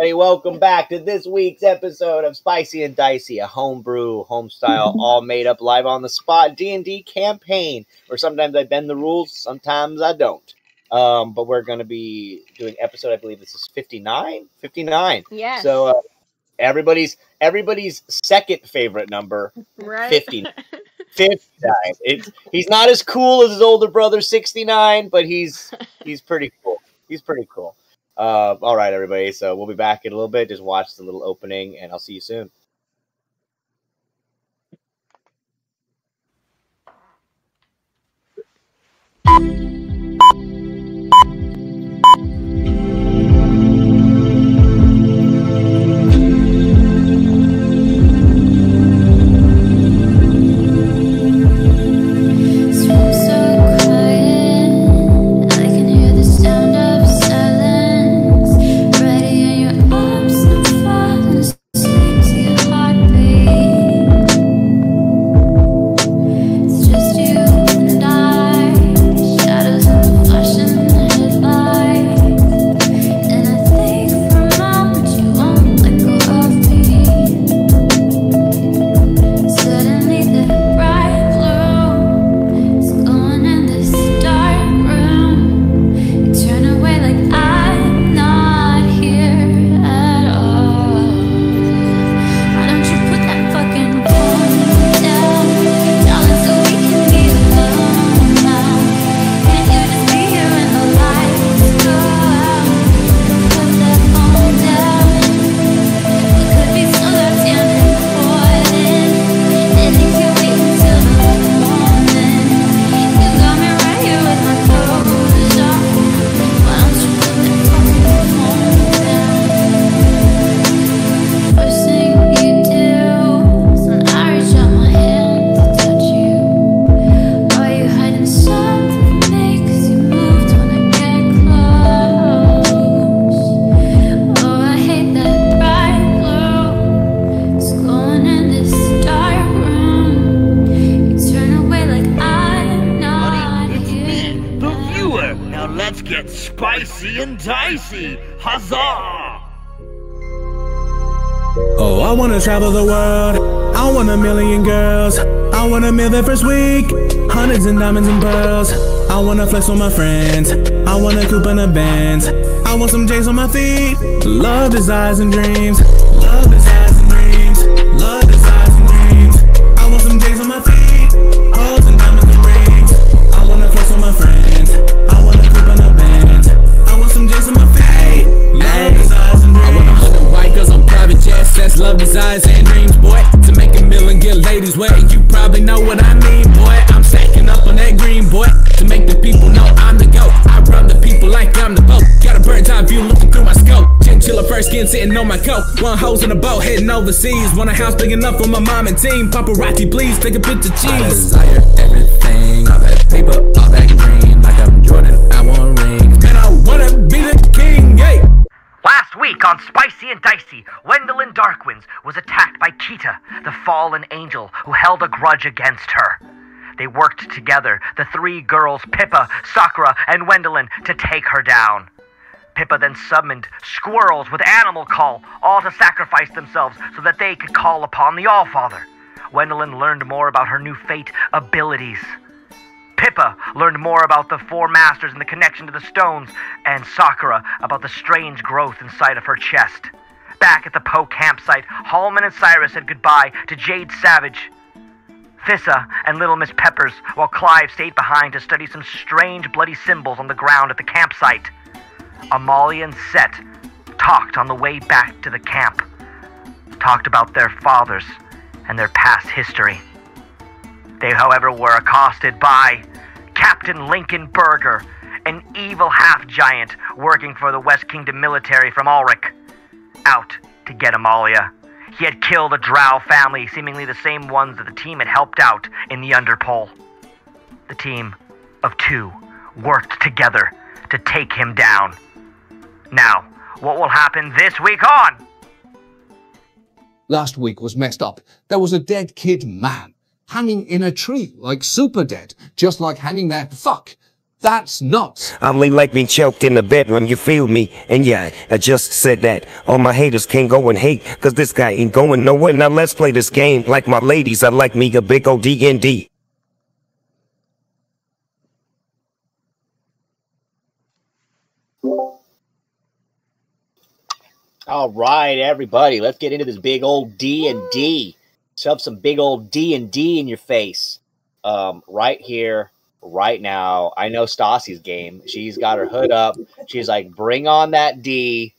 everybody. Welcome back to this week's episode of Spicy and Dicey, a homebrew, home-style, all made up, live on the spot D&D campaign, where sometimes I bend the rules, sometimes I don't. But we're going to be doing episode, I believe this is 59? 59. Yes. So everybody's second favorite number, right? 59. 59. He's not as cool as his older brother, 69, but he's pretty cool. He's pretty cool. All right, everybody. So we'll be back in a little bit. Just watch the little opening, and I'll see you soon. Dicey, huzzah! Oh, I wanna travel the world. I want 1,000,000 girls. I want a meal the first week. Hundreds and diamonds and pearls. I wanna flex on my friends. I want a coupe and a Benz. I want some J's on my feet. Love, desires, and dreams. Love, desires, and dreams. Love, desires, and dreams. I want some J's on my feet. Hoes and diamonds and rings. I wanna flex on my friends. I want a coupe and a Benz. I want some J's on my feet. Love, desires, and dreams. I wanna hold the white girls on private jets. That's love, desires, and dreams, boy. To make a meal and get ladies wet. You probably know what I mean, boy. I'm stacking up on that green, boy. To make the people know I'm the GOAT. I run the people like I'm the boat. Got a bird's eye view looking through my scope. Chinchilla first skin sitting on my coat. One hose in a boat heading overseas. Want a house big enough for my mom and team. Paparazzi, please take a picture, cheese. I desire everything. All that paper, all that green. Like I'm Jordan, I want rings. Man, I wanna be the king, yeah. Last week on Spicy and Dicey, Wendeline Darkwinds was attacked by Kita, the fallen angel who held a grudge against her. They worked together, the three girls, Pippa, Sakura, and Wendeline, to take her down. Pippa then summoned squirrels with animal call, all to sacrifice themselves so that they could call upon the Allfather. Wendeline learned more about her new fate abilities. Pippa learned more about the four masters and the connection to the stones, and Sakura about the strange growth inside of her chest. Back at the Poe campsite, Halmon and Sirus said goodbye to Jade Savage, Fissa, and Little Miss Peppers, while Clive stayed behind to study some strange bloody symbols on the ground at the campsite. Amalia and Sett talked on the way back to the camp, talked about their fathers and their past history. They, however, were accosted by Captain Lincoln Berger, an evil half-giant working for the West Kingdom military from Ulrich, out to get Amalia. He had killed a drow family, seemingly the same ones that the team had helped out in the Underpole. The team of two worked together to take him down. Now, what will happen this week on? Last week was messed up. There was a dead kid man hanging in a tree, like super dead, just like hanging there. Fuck. That's nuts. I'm like being choked in the bedroom, you feel me? And yeah, I just said that. All my haters can't go and hate, cause this guy ain't going nowhere. Now let's play this game. Like my ladies, I like me a big old D&D. All right, everybody, let's get into this big old D&D. Shove some big old D&D in your face. Right here, right now. I know Stassi's game. She's got her hood up. She's like, bring on that D.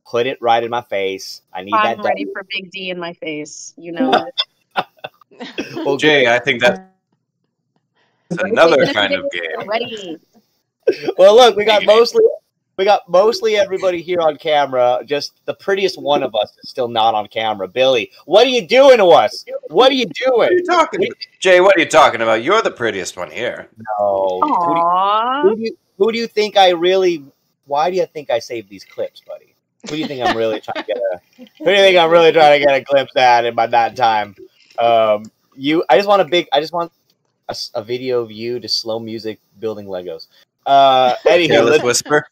Put it right in my face. I need that. I'm ready for big D in my face. You know it. Well, Jay, I think that's another kind of game. Ready. Well, look, we got mostly everybody here on camera. Just the prettiest one of us is still not on camera. Billy, what are you doing to us? What are you doing? What are you talking about? Jay, what are you talking about? You're the prettiest one here. No. Aww. Who do you think I really? Why do you think I saved these clips, buddy? Who do you think I'm really trying to get Who do you think I'm really trying to get a glimpse at in my that time? I just want a video of you to slow music building Legos. Careless Whisper.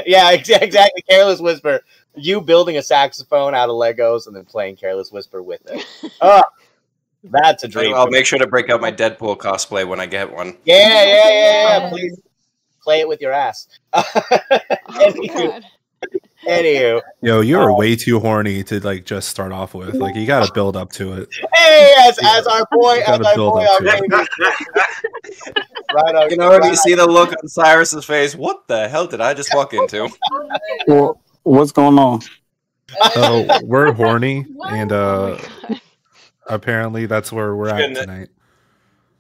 Yeah, exactly. Careless Whisper. You building a saxophone out of Legos and then playing Careless Whisper with it. That's a dream. I'll make sure to break out my Deadpool cosplay when I get one. Yeah. Please play it with your ass. Anywho, yo, you're way too horny to like just start off with. Like, you got to build up to it. Hey, as our boy, right on. You can already see the look on Cyrus's face. What the hell did I just walk into? Well, what's going on? So we're horny, and apparently that's where we're at tonight.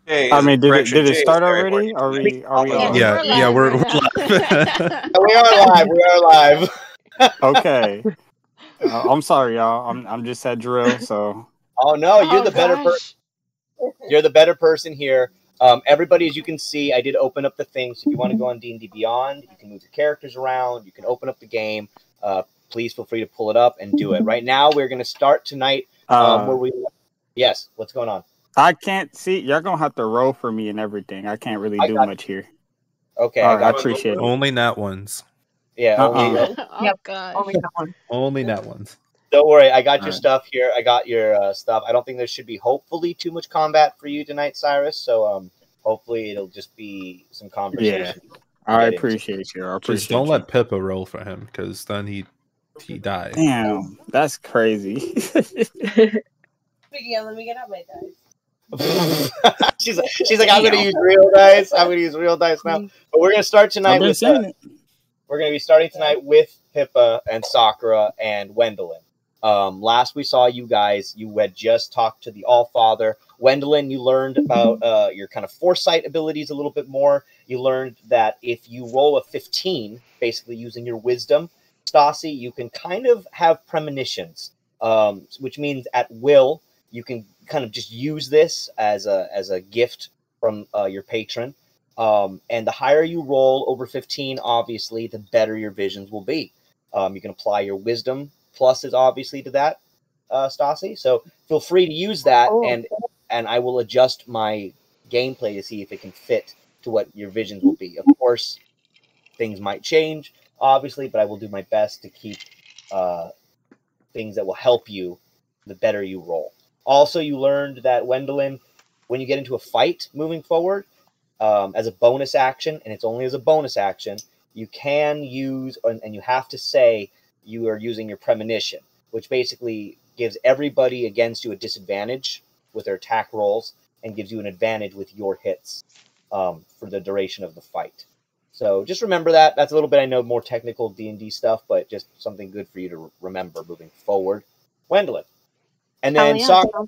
Hey, I mean, did it start already? Are we Yeah, we're live. We are live. Okay. I'm sorry, y'all. I'm just at drill, so. Oh no, you're the better person. You're the better person here. Everybody, as you can see, I did open up the thing. So if you want to go on D&D Beyond, you can move your characters around. You can open up the game. Please feel free to pull it up and do it. Right now, we're going to start tonight. Yes, what's going on? I can't see. Y'all going to have to roll for me and everything. I can't really do much here. Okay. I appreciate it. Only nat ones. Yeah. Oh, God. Only nat ones. Don't worry, I got your stuff here. I got your stuff. I don't think there should be, hopefully, too much combat for you tonight, Cyrus. So, hopefully, it'll just be some conversation. Yeah, I appreciate you. Just don't let Pippa roll for him, because then he dies. Damn, that's crazy. Speaking of, let me get out my dice. she's like, I'm going to use real dice. I'm going to use real dice now. But we're going to start tonight with. We're going to be starting tonight with Pippa and Sakura and Wendeline. Last we saw you guys, you had just talked to the All-Father. Wendeline, you learned about your kind of foresight abilities a little bit more. You learned that if you roll a 15, basically using your wisdom, Stassi, you can kind of have premonitions, which means at will, you can kind of just use this as a gift from your patron. And the higher you roll over 15, obviously, the better your visions will be. You can apply your wisdom pluses, obviously, to that, Stassi. So feel free to use that, and I will adjust my gameplay to see if it can fit to what your visions will be. Of course, things might change, obviously, but I will do my best to keep things that will help you the better you roll. Also, you learned that, Wendeline, when you get into a fight moving forward, as a bonus action, and it's only as a bonus action, you can use, and you have to say you are using your premonition, which basically gives everybody against you a disadvantage with their attack rolls and gives you an advantage with your hits for the duration of the fight. So just remember that. That's a little bit, I know, more technical D&D stuff, but just something good for you to remember moving forward. Wendeline. And then Sakura.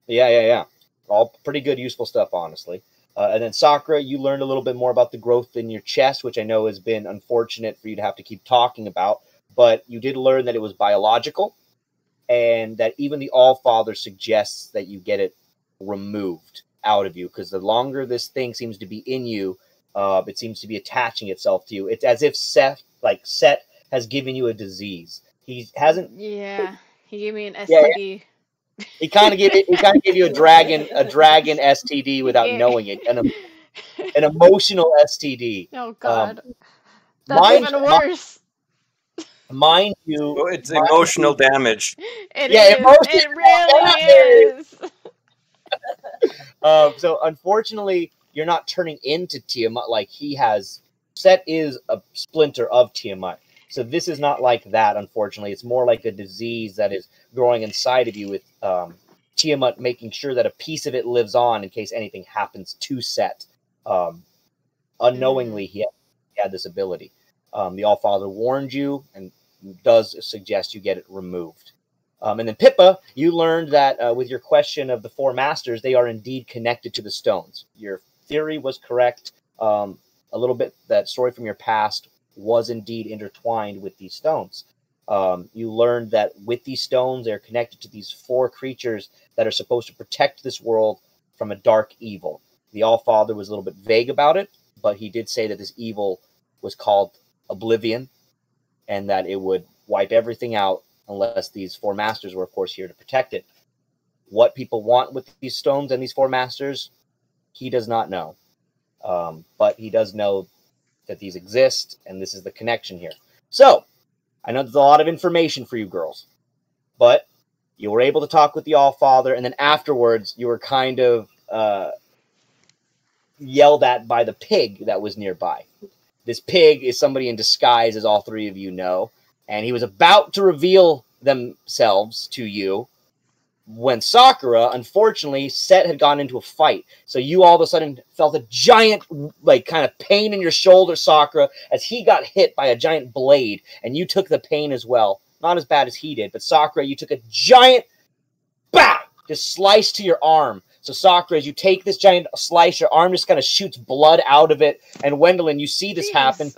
Yeah. All pretty good, useful stuff, honestly. And then Sakura, you learned a little bit more about the growth in your chest, which I know has been unfortunate for you to have to keep talking about. But you did learn that it was biological, and that even the All-Father suggests that you get it removed out of you, because the longer this thing seems to be in you, it seems to be attaching itself to you. It's as if Sett has given you a disease. He hasn't. Yeah, he gave me an STD. He kind of gave you a dragon STD without knowing it. And An emotional STD. Oh God, Mind- that's even worse. Mind you, So it's emotional damage. It Yeah, is. emotional It really is. So unfortunately, you're not turning into Tiamat like he has. Sett is a splinter of Tiamat. So this is not like that, unfortunately. It's more like a disease that is growing inside of you with Tiamat making sure that a piece of it lives on in case anything happens to Sett. Unknowingly, he had this ability. The Allfather warned you and does suggest you get it removed. And then Pippa, you learned that with your question of the four masters, they are indeed connected to the stones. Your theory was correct. A little bit, that story from your past was indeed intertwined with these stones. You learned that with these stones, they're connected to these four creatures that are supposed to protect this world from a dark evil. The Allfather was a little bit vague about it, but he did say that this evil was called Oblivion, and that it would wipe everything out unless these four masters were, of course, here to protect it. What people want with these stones and these four masters, he does not know. But he does know that these exist, and this is the connection here. So, I know there's a lot of information for you girls, but you were able to talk with the Allfather, and then afterwards, you were kind of yelled at by the pig that was nearby. This pig is somebody in disguise, as all three of you know, and he was about to reveal themselves to you when Sakura, unfortunately, Sett had gone into a fight. So you all of a sudden felt a giant, like, kind of pain in your shoulder, Sakura, as he got hit by a giant blade, and you took the pain as well. Not as bad as he did, but Sakura, you took a giant, BAM! Just slice to your arm. So Sakura, as you take this giant slice, your arm just kind of shoots blood out of it. And Wendeline, you see this happen.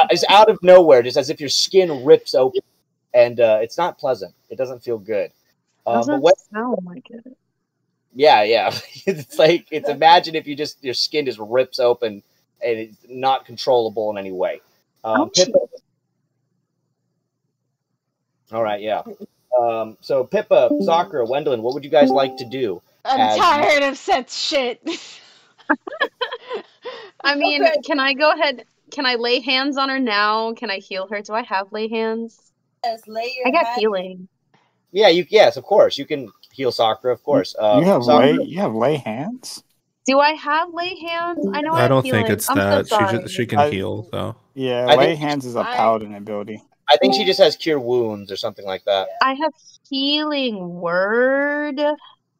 It's out of nowhere, just as if your skin rips open. And it's not pleasant. It doesn't feel good. Doesn't sound like it. Yeah. It's like, imagine if your skin just rips open and it's not controllable in any way. Pippa. All right, yeah. So Pippa, Sakura, Wendeline, what would you guys like to do? I'm tired of Sett's shit. I mean, can I go ahead? Can I lay hands on her now? Can I heal her? Do I have lay hands? Yes, lay your I got hand. healing. Yeah, yes, of course. You can heal Sakura, of course. You have Sakura, lay hands? Do I have lay hands? I know I I have don't healing. think it's I'm that. so sorry. She can heal though. Yeah, I lay think- hands is a paladin ability. I think she just has cure wounds or something like that. I have healing word.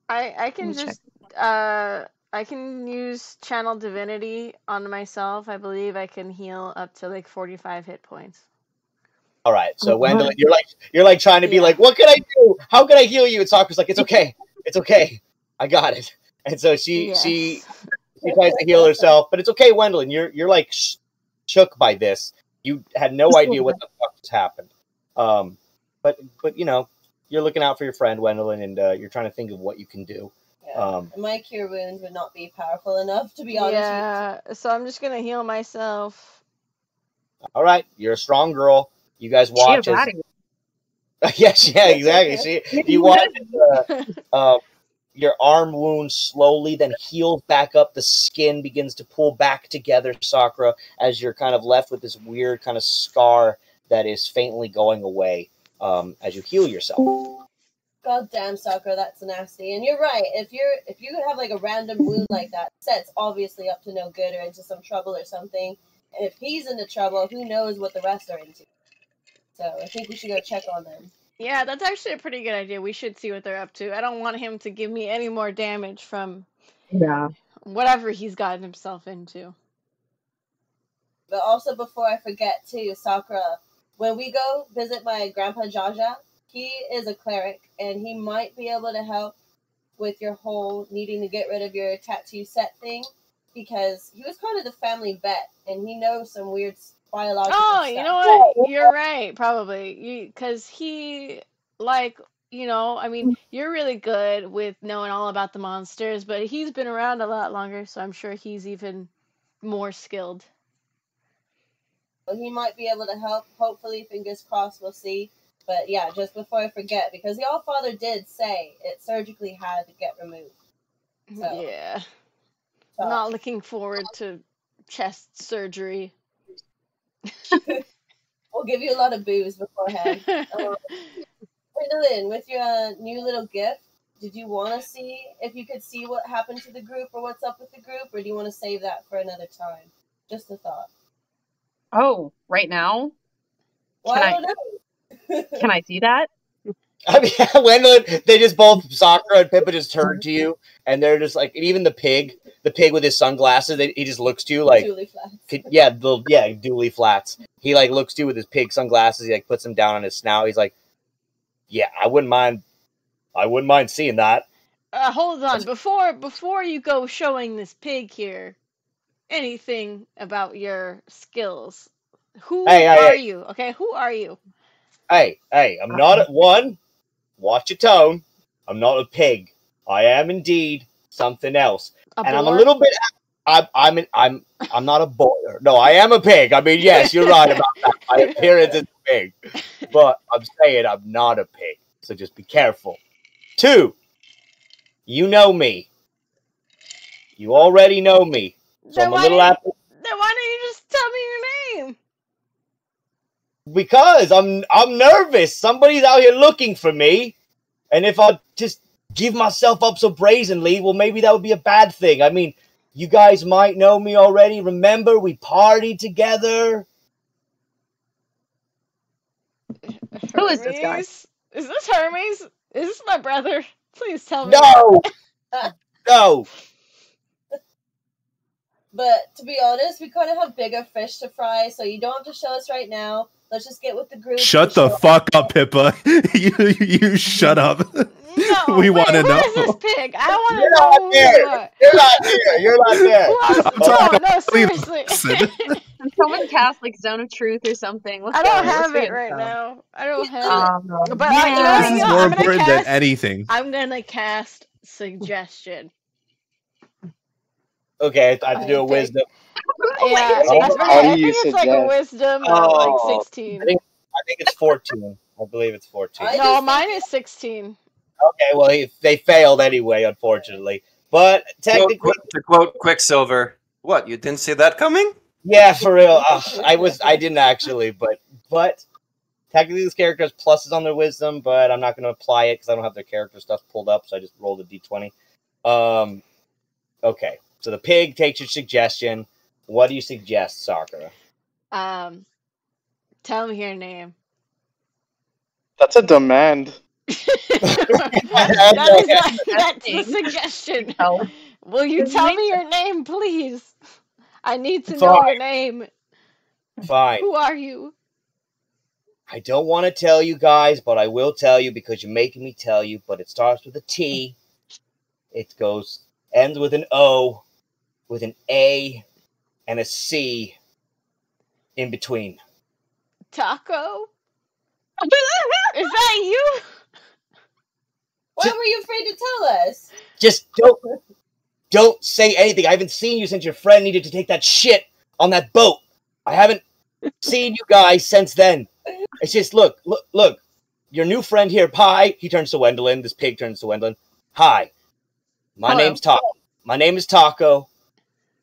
I can just I can use channel divinity on myself. I believe I can heal up to like 45 hit points. All right, so Wendeline, you're like trying to be like, what can I do? How can I heal you? And Sakura's like, it's okay, I got it. And so she tries to heal herself, but it's okay, Wendeline. You're like shook by this. You had no idea what the fuck just happened. But you know, you're looking out for your friend Wendeline, and you're trying to think of what you can do. Yeah. My cure wounds would not be powerful enough, to be honest. Yeah, so I'm just gonna heal myself. All right, you're a strong girl. You guys watch as yes, yeah, exactly. You watch your arm wound slowly then heals back up. The skin begins to pull back together, Sakura, as you're kind of left with this weird kind of scar that is faintly going away as you heal yourself. God damn, Sakura, that's nasty. And you're right. If you could have like a random wound like that, Sett's obviously up to no good or into some trouble or something. And if he's into trouble, who knows what the rest are into. So I think we should go check on them. Yeah, that's actually a pretty good idea. We should see what they're up to. I don't want him to give me any more damage from whatever he's gotten himself into. But also, before I forget too, Sakura, when we go visit my grandpa Jaja, he is a cleric, and he might be able to help with your whole needing to get rid of your tattoo Sett thing, because he was kind of the family vet, and he knows some weird biological stuff. You know what? You're right, probably. Because he, like, you know, I mean, you're really good with knowing all about the monsters, but he's been around a lot longer, so I'm sure he's even more skilled. Well, he might be able to help. Hopefully, fingers crossed, we'll see. But yeah, just before I forget, because the Allfather did say it surgically had to get removed. So. Yeah. Not looking forward to chest surgery. We'll give you a lot of booze beforehand. Wendeline, with your new little gift, did you want to see if you could see what happened to the group or what's up with the group, or do you want to save that for another time? Just a thought. Oh, right now? Well, I don't know. Can I see that? I mean, Wendeline, they just both, Sakura and Pippa just turn to you, and they're just like, and even the pig with his sunglasses, he just looks to you like, Dooley flats. Dooley flats. He like looks to you with his pig sunglasses. He like puts them down on his snout. He's like, yeah, I wouldn't mind seeing that. Hold on, before you go showing this pig here anything about your skills, who are you? Okay, who are you? Hey, I'm not at one. Watch your tone. I'm not a pig. I am indeed something else. And I'm a little bit. I'm not a boy. No, I am a pig. I mean, yes, you're right about that. My appearance is a pig, but I'm saying I'm not a pig. So just be careful. 2, you know me. You already know me. So I'm a little apple. Then why don't you just tell me your name? Because I'm nervous. Somebody's out here looking for me, and if I just give myself up so brazenly, well, maybe that would be a bad thing. I mean, you guys might know me already. Remember, we partied together. Who is this guy? Is this Hermes? Is this my brother? Please tell me. No, no. But to be honest, we kind of have bigger fish to fry, so you don't have to show us right now. Let's just get with the group. Shut the fuck up, Pippa. you shut up. No, we want to know. Where's this pig? I want to know who you are. You're not here. You're not there. No, seriously. Can someone cast like Zone of Truth or something? I don't have it right now. I don't have it. But this is more important than anything. I'm gonna cast Suggestion. Okay, I have to do a wisdom. Yeah, I think it's like a wisdom of like 16. I think it's 14. I believe it's 14. No, mine is 16. Okay, well, they failed anyway, unfortunately. But technically, to quote Quicksilver, what, you didn't see that coming? Yeah, for real. I didn't actually, but technically this character has pluses on their wisdom, but I'm not going to apply it because I don't have their character stuff pulled up, so I just rolled a d20. Okay, so the pig takes your suggestion. What do you suggest, Sakura? Tell me your name. That's a demand. That's the suggestion. Will you tell me your name, please? I need to know your name. Fine. Who are you? I don't want to tell you guys, but I will tell you because you're making me tell you. But it starts with a T. It ends with an O, with an A, and a C in between. Taco? Is that you? Why were you afraid to tell us? Just don't say anything. I haven't seen you since your friend needed to take that shit on that boat. I haven't seen you guys since then. It's just, look. Your new friend here, Pie, he turns to Wendeline. This pig turns to Wendeline. Hi. My name's Taco. My name is Taco.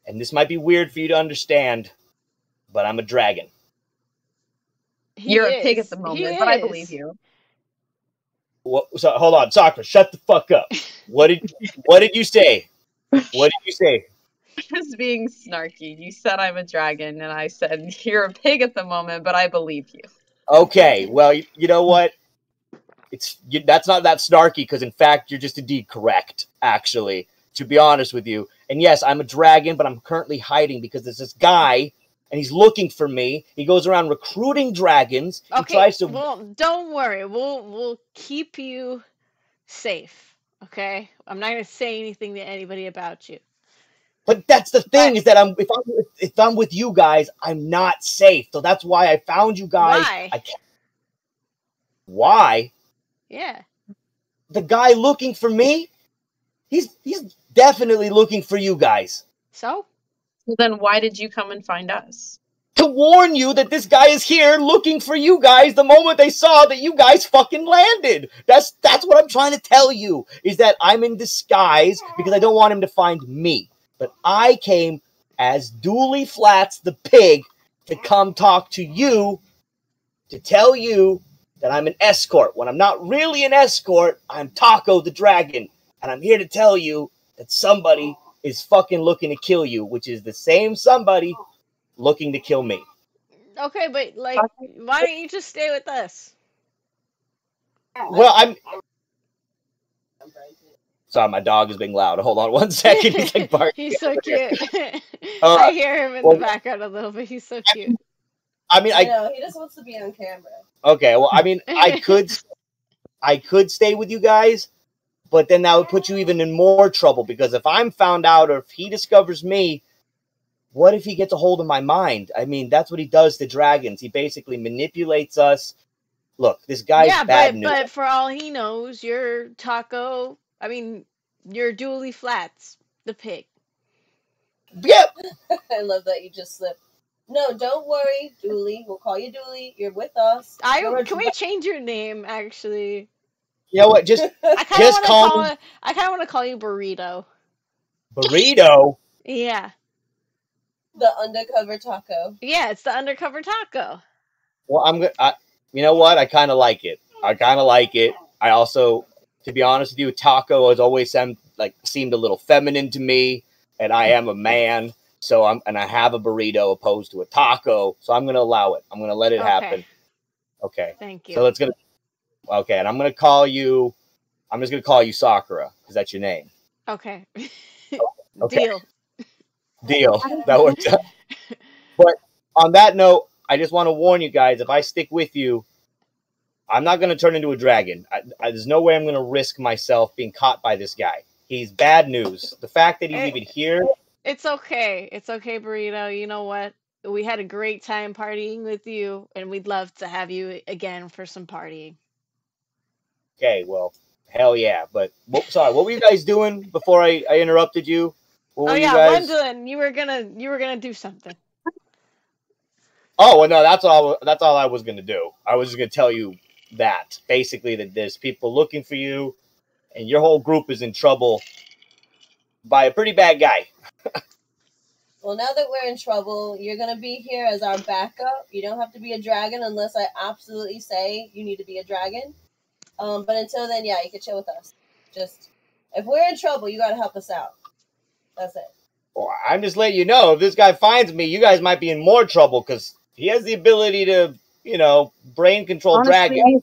And this might be weird for you to understand, but I'm a dragon. You're a pig at the moment, but I believe you. So hold on, Sakura, shut the fuck up. What did you say? What did you say? Just being snarky. You said I'm a dragon, and I said you're a pig at the moment, but I believe you. Okay, well, you know what? That's not that snarky, because in fact, you're just indeed correct, actually, to be honest with you. And yes, I'm a dragon, but I'm currently hiding because there's this guy, and he's looking for me. He goes around recruiting dragons. Okay, he tries to... well, don't worry. We'll keep you safe, okay? I'm not going to say anything to anybody about you. But that's the thing, is that if I'm with you guys, I'm not safe. So that's why I found you guys. Why? Why? Yeah. The guy looking for me, he's definitely looking for you guys. So? Then why did you come and find us? To warn you that this guy is here looking for you guys the moment they saw that you guys fucking landed. That's what I'm trying to tell you, is that I'm in disguise because I don't want him to find me. but I came as Dooley Flats the pig to come talk to you to tell you that I'm an escort. When I'm not really an escort, I'm Taco the dragon. And I'm here to tell you that somebody is fucking looking to kill you, which is the same somebody looking to kill me. Okay, but like, why don't you just stay with us? Well, I'm... Sorry, my dog is being loud. Hold on one second. He's like barking. He's so cute. I hear him in the background a little bit. He's so cute. I mean, I know, he just wants to be on camera. Okay, well, I mean, I could stay with you guys, but then that would put you even in more trouble, because if I'm found out or if he discovers me, what if he gets a hold of my mind? I mean, that's what he does to dragons. He basically manipulates us. Look, this guy's bad news. But for all he knows, you're Taco. I mean, you're Dooley Flats, the pig. Yep. I love that you just slipped. No, don't worry, Dooley. We'll call you Dooley. You're with us. Can we change your name, actually? You know what? Just I kind of want to call you Burrito. Burrito? Yeah. The undercover Taco. Yeah, it's the undercover Taco. Well, you know what? I kind of like it. I also, to be honest with you, Taco has always seemed a little feminine to me, and I am a man. So I have a burrito opposed to a taco. So I'm gonna allow it. I'm gonna let it happen. Okay. Thank you. So okay, and I'm just gonna call you Sakura, because that's your name. Okay. Okay. Deal. That works out. But on that note, I just want to warn you guys, if I stick with you, I'm not gonna turn into a dragon. There's no way I'm gonna risk myself being caught by this guy. He's bad news. The fact that he's even here. It's okay. It's okay, Burrito. You know what? We had a great time partying with you, and we'd love to have you again for some partying. Okay, well, hell yeah. But, sorry, what were you guys doing before I interrupted you? What were you guys... Wendeline, you were gonna do something. Oh, well, no, that's all I was gonna do. I was just gonna tell you that, basically, that there's people looking for you, and your whole group is in trouble by a pretty bad guy. Well, now that we're in trouble, you're going to be here as our backup. You don't have to be a dragon unless I absolutely say you need to be a dragon. But until then, yeah, you can chill with us. Just, if we're in trouble, you got to help us out. That's it. Well, I'm just letting you know, if this guy finds me, you guys might be in more trouble, because he has the ability to, brain control dragons.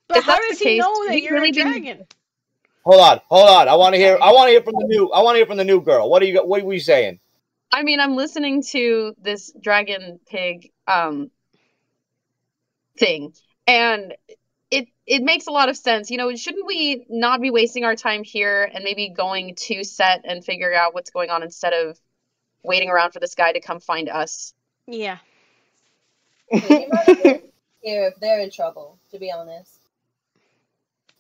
But how does he know that you're a dragon? Hold on. I want to hear from the new girl. What were you saying? I mean, I'm listening to this dragon pig thing, and it makes a lot of sense. Shouldn't we not be wasting our time here and maybe going to Sett and figuring out what's going on instead of waiting around for this guy to come find us? Yeah. You might have been here if they're in trouble, to be honest.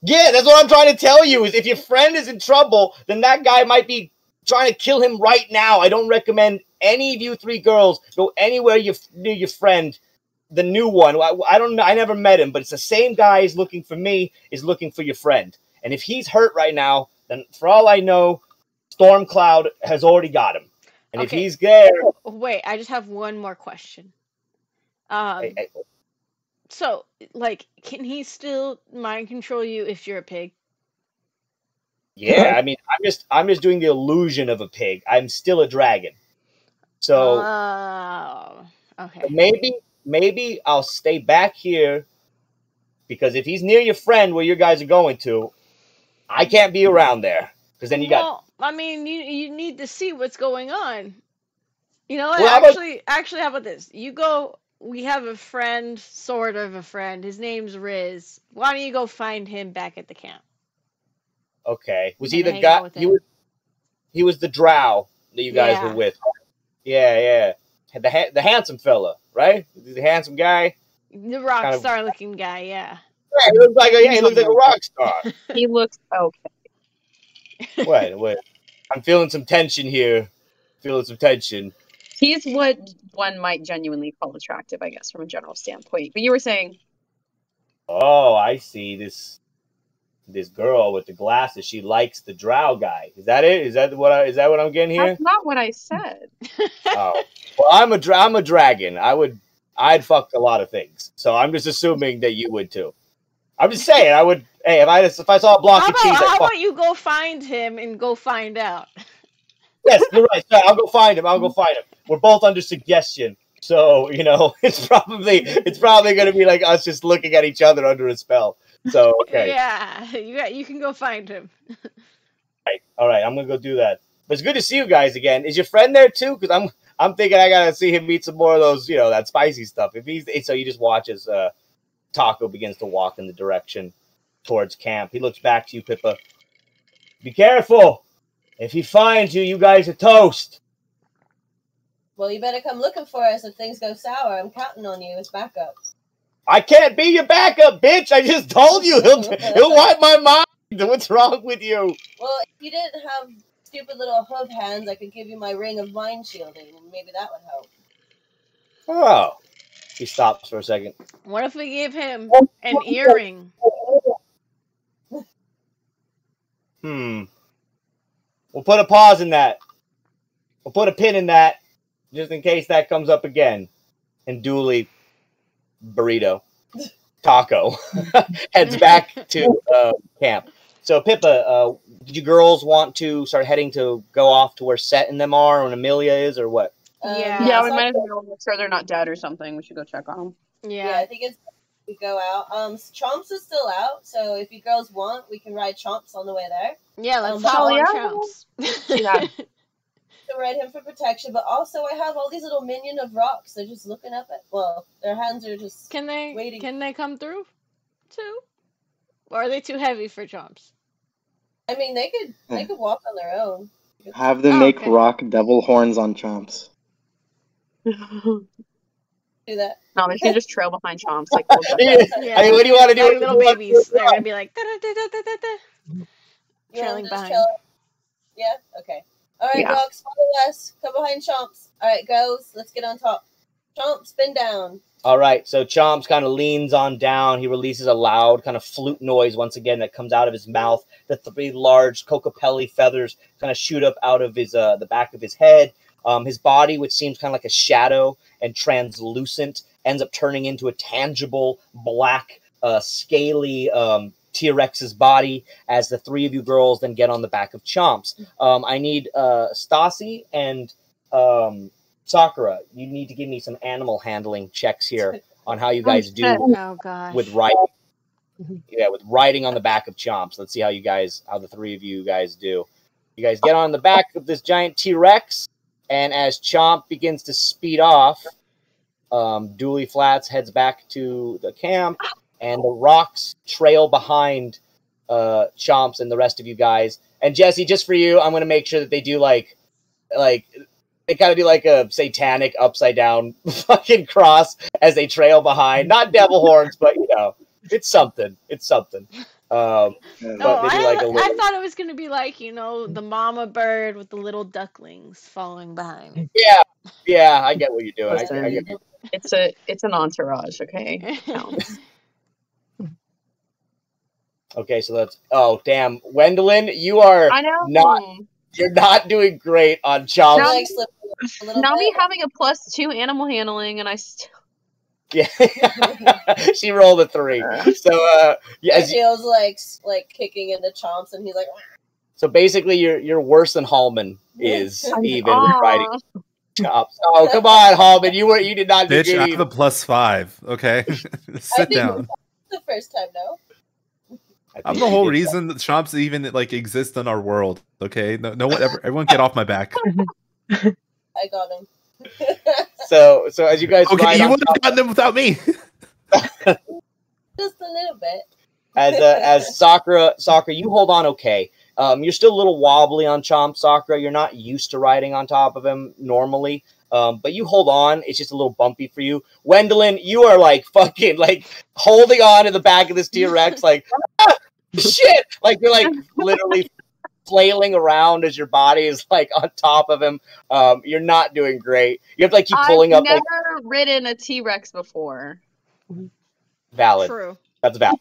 Yeah, that's what I'm trying to tell you, is if your friend is in trouble, then that guy might be trying to kill him right now. I don't recommend any of you three girls go anywhere near your friend, the new one. I don't know. I never met him, but it's the same guy is looking for me, is looking for your friend. And if he's hurt right now, then for all I know, Stormcloud has already got him. And if he's there... Wait, I just have one more question. So, can he still mind control you if you're a pig? Yeah, I mean, I'm just doing the illusion of a pig. I'm still a dragon. So okay. Maybe I'll stay back here, because if he's near your friend where you guys are going to, I can't be around there, because then you got... Well, I mean, you need to see what's going on. You know what? Well, actually, how about this? You go... We have a friend, sort of a friend. His name's Riz. Why don't you go find him back at the camp? Okay. Was he the guy? He was the drow that you guys were with. Yeah. The handsome fella, right? The handsome guy. The rock star looking guy, yeah. Yeah, he looks like a rock star. He looks okay. Wait. I'm feeling some tension here. He's what one might genuinely call attractive, I guess, from a general standpoint. But you were saying... Oh, I see. This this girl with the glasses, she likes the drow guy. Is that it? Is that what I'm getting here? That's not what I said. Oh, well, I'm a dragon. I'd fuck a lot of things. So I'm just assuming that you would too. I'm just saying, I would. Hey, if I saw a block of cheese, how about you go find him and go find out? Yes, you're right. I'll go find him. We're both under suggestion, so it's probably going to be like us just looking at each other under a spell. So okay. Yeah, you can go find him. All right, I'm gonna go do that. But it's good to see you guys again. Is your friend there too? Because I'm thinking I gotta see him eat some more of those, that spicy stuff. So you just watch as Taco begins to walk in the direction towards camp. He looks back to you, Pippa. Be careful. If he finds you, you guys are toast. Well, you better come looking for us if things go sour. I'm counting on you as backup. I can't be your backup, bitch. I just told you he'll wipe my mind. What's wrong with you? Well, if you didn't have stupid little hoof hands, I could give you my ring of mind shielding, and maybe that would help. Oh. He stops for a second. What if we give him an earring? We'll put a pause in that. We'll put a pin in that, just in case that comes up again. And duly, Taco heads back to camp. So Pippa, did you girls want to start heading to go off to where Sett and them are, and Amalia is, or what? Yeah, we might as well make sure they're not dead or something. We should go check on them. Yeah, I think it's we go out. Chomps is still out, so if you girls want, we can ride Chomps on the way there. Yeah, let's hop on Chomps. To ride him for protection, but also I have all these little minion of rocks. They're just looking up at. Well, their hands are just. Waiting. Can they come through, too? Or are they too heavy for Chomps? I mean, they could walk on their own. Have them make rock devil horns on Chomps. Do that. No, they can just trail behind Chomps. Like, yeah. I mean, what do you want to do? Like little babies. They're going to be like, trailing behind. Yeah? Okay. Alright, rocks, follow us. Come behind Chomps. Alright, girls, let's get on top. Chomps, spin down. Alright, so Chomps kind of leans on down. He releases a loud kind of flute noise once again that comes out of his mouth. The 3 large cocopelli feathers kind of shoot up out of his the back of his head. His body, which seems kind of like a shadow and translucent, ends up turning into a tangible, black, scaly T-Rex's body as the 3 of you girls then get on the back of Chomps. I need Stassi and Sakura. You need to give me some animal handling checks here on how you guys do with riding. Yeah, with riding on the back of Chomps. Let's see how the 3 of you guys do. You guys get on the back of this giant T-Rex. And as Chomp begins to speed off, Dooley Flats heads back to the camp, and the rocks trail behind Chomps and the rest of you guys. And Jesse, just for you, I'm going to make sure that they do like they kind of do like a satanic upside down fucking cross as they trail behind. Not devil horns, but it's something. It's something. I thought it was going to be like, the mama bird with the little ducklings following behind. Yeah, I get what you're doing. I get it. It's an entourage, okay? Okay, so that's damn, Wendeline, you are you're not doing great on Chomps. Now me having a +2 animal handling, and I still. Yeah, she rolled a 3. So it feels like kicking into Chomps, and he's like. So basically, you're worse than Halmon is even riding Chomps. Oh, come on, Halmon, you did not. Bitch, I have a +5. Okay, sit down. The first time, no. I'm the whole reason that Chomps even exist in our world. Okay, no one ever. Everyone, get off my back. I got him. So as you guys you would have gotten them without me. Just a little bit. As Sakura, you hold on okay. You're still a little wobbly on Chomp, Sakura. You're not used to riding on top of him normally. But you hold on. It's just a little bumpy for you. Wendeline, you are fucking holding on to the back of this T-Rex shit. You're literally flailing around as your body is on top of him. You're not doing great. You have to keep pulling up. I've never ridden a T-Rex before. Valid. True. That's valid.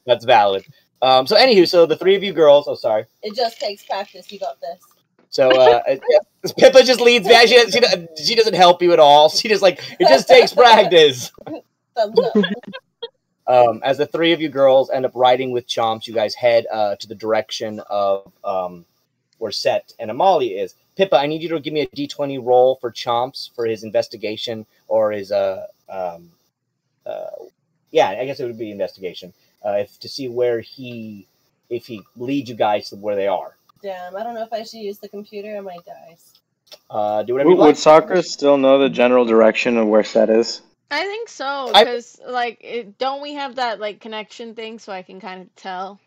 That's valid. So anywho, so the three of you girls. Oh, sorry. It just takes practice. You got this. So Pippa just leads back. She doesn't help you at all. She just like it just takes practice. Thumbs up. As the three of you girls end up riding with Chomps, you guys head to the direction of where Sett and Amalia is. Pippa, I need you to give me a D20 roll for Chomps for his investigation or his yeah, I guess it would be investigation. To see where if he leads you guys to where they are. Damn, I don't know if I should use the computer or my dice. Do whatever you like. Would Sakura still know the general direction of where Sett is? I think so, because don't we have that like connection thing, so I can kind of tell.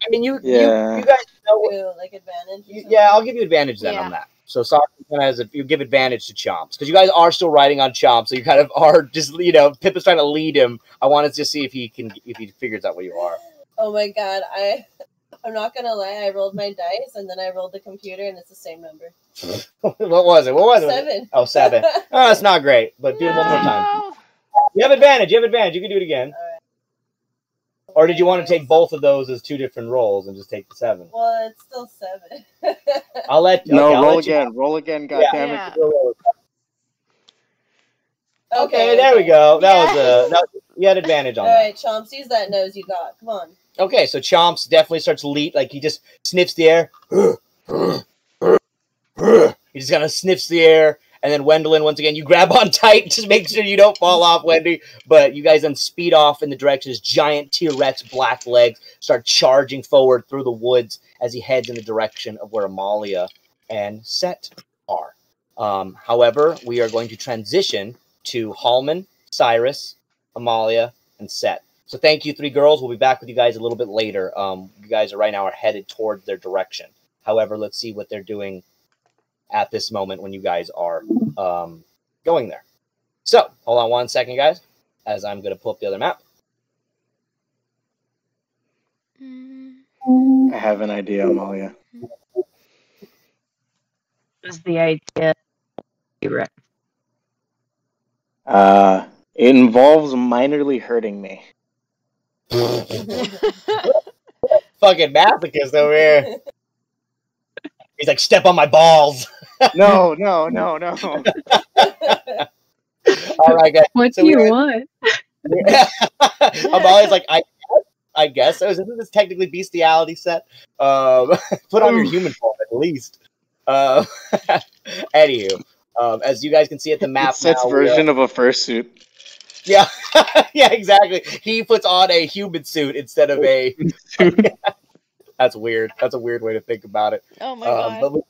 I mean, you guys know like advantage. Yeah, I'll give you advantage then on that. So Sakura has you give advantage to Chomps because you guys are still riding on Chomps, so you kind of are just Pippa's trying to lead him. I wanted to see if he figures out where you are. Oh my god, I'm not gonna lie. I rolled my dice and then I rolled the computer and it's the same number. What was it? 7. Oh, 7. Oh, that's not great, but do it one more time. You have advantage. You can do it again. Right. Or did you want to take both of those as 2 different rolls and just take the 7? Well, it's still 7. I'll let roll again. Roll again. God damn it. Okay, there we go. That was you had advantage on that. All right, Chomps, use that nose you got. Come on. Okay, so Chomps definitely starts lead, like he just sniffs the air. He just kind of sniffs the air, and then Wendeline, once again, you grab on tight, just make sure you don't fall off, Wendy. But you guys then speed off in the direction his giant T-Rex black legs start charging forward through the woods as he heads in the direction of where Amalia and Sett are. However, we are going to transition to Halmon, Sirus, Amalia, and Sett. So thank you, 3 girls. We'll be back with you guys a little bit later. You guys right now are headed towards their direction. However, let's see what they're doing at this moment when you guys are going there. So hold on one second, guys, as I'm going to pull up the other map. I have an idea, Amalia. What is the idea? Right. It involves minorly hurting me. Fucking masochist over here. He's like, step on my balls. No. All right, guys. What do you want? Amalia's like, I guess. So isn't this technically bestiality Sett? Put on your human form at least. Anywho, as you guys can see at the map, Sett's version of a fursuit. Yeah, yeah, exactly. He puts on a human suit instead of a. That's weird. That's a weird way to think about it. Oh my god.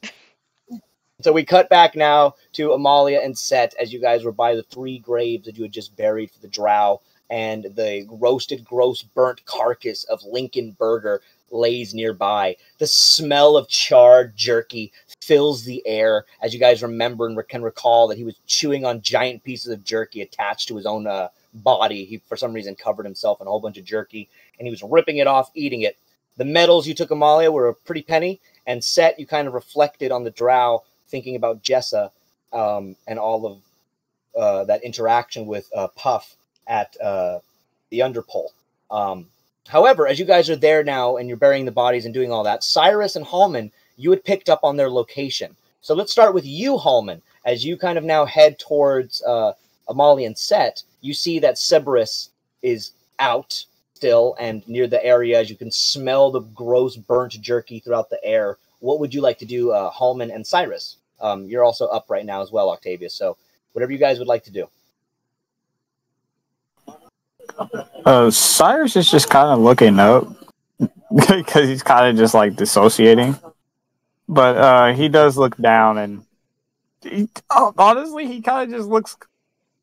So we cut back now to Amalia and Sett as you guys were by the 3 graves that you had just buried for the drow, and the roasted, gross, burnt carcass of Lincoln Burger lays nearby. The smell of charred jerky fills the air as you guys remember and can recall that he was chewing on giant pieces of jerky attached to his own body. He, for some reason, covered himself in a whole bunch of jerky, and he was ripping it off, eating it. The medals you took, Amalia, were a pretty penny, and Sett, you kind of reflected on the drow, thinking about Jessa and all of that interaction with Puff at the Underpole. However, as you guys are there now and you're burying the bodies and doing all that, Sirus and Halmon, you had picked up on their location. So let's start with you, Halmon. As you kind of now head towards Amalia and Sett, you see that Sirus is out still and near the area as you can smell the gross burnt jerky throughout the air. What would you like to do, Halmon and Sirus? You're also up right now as well, Octavius. So whatever you guys would like to do. Cyrus is just kind of looking up because he's kind of just like dissociating. But he does look down and honestly, he kind of just looks.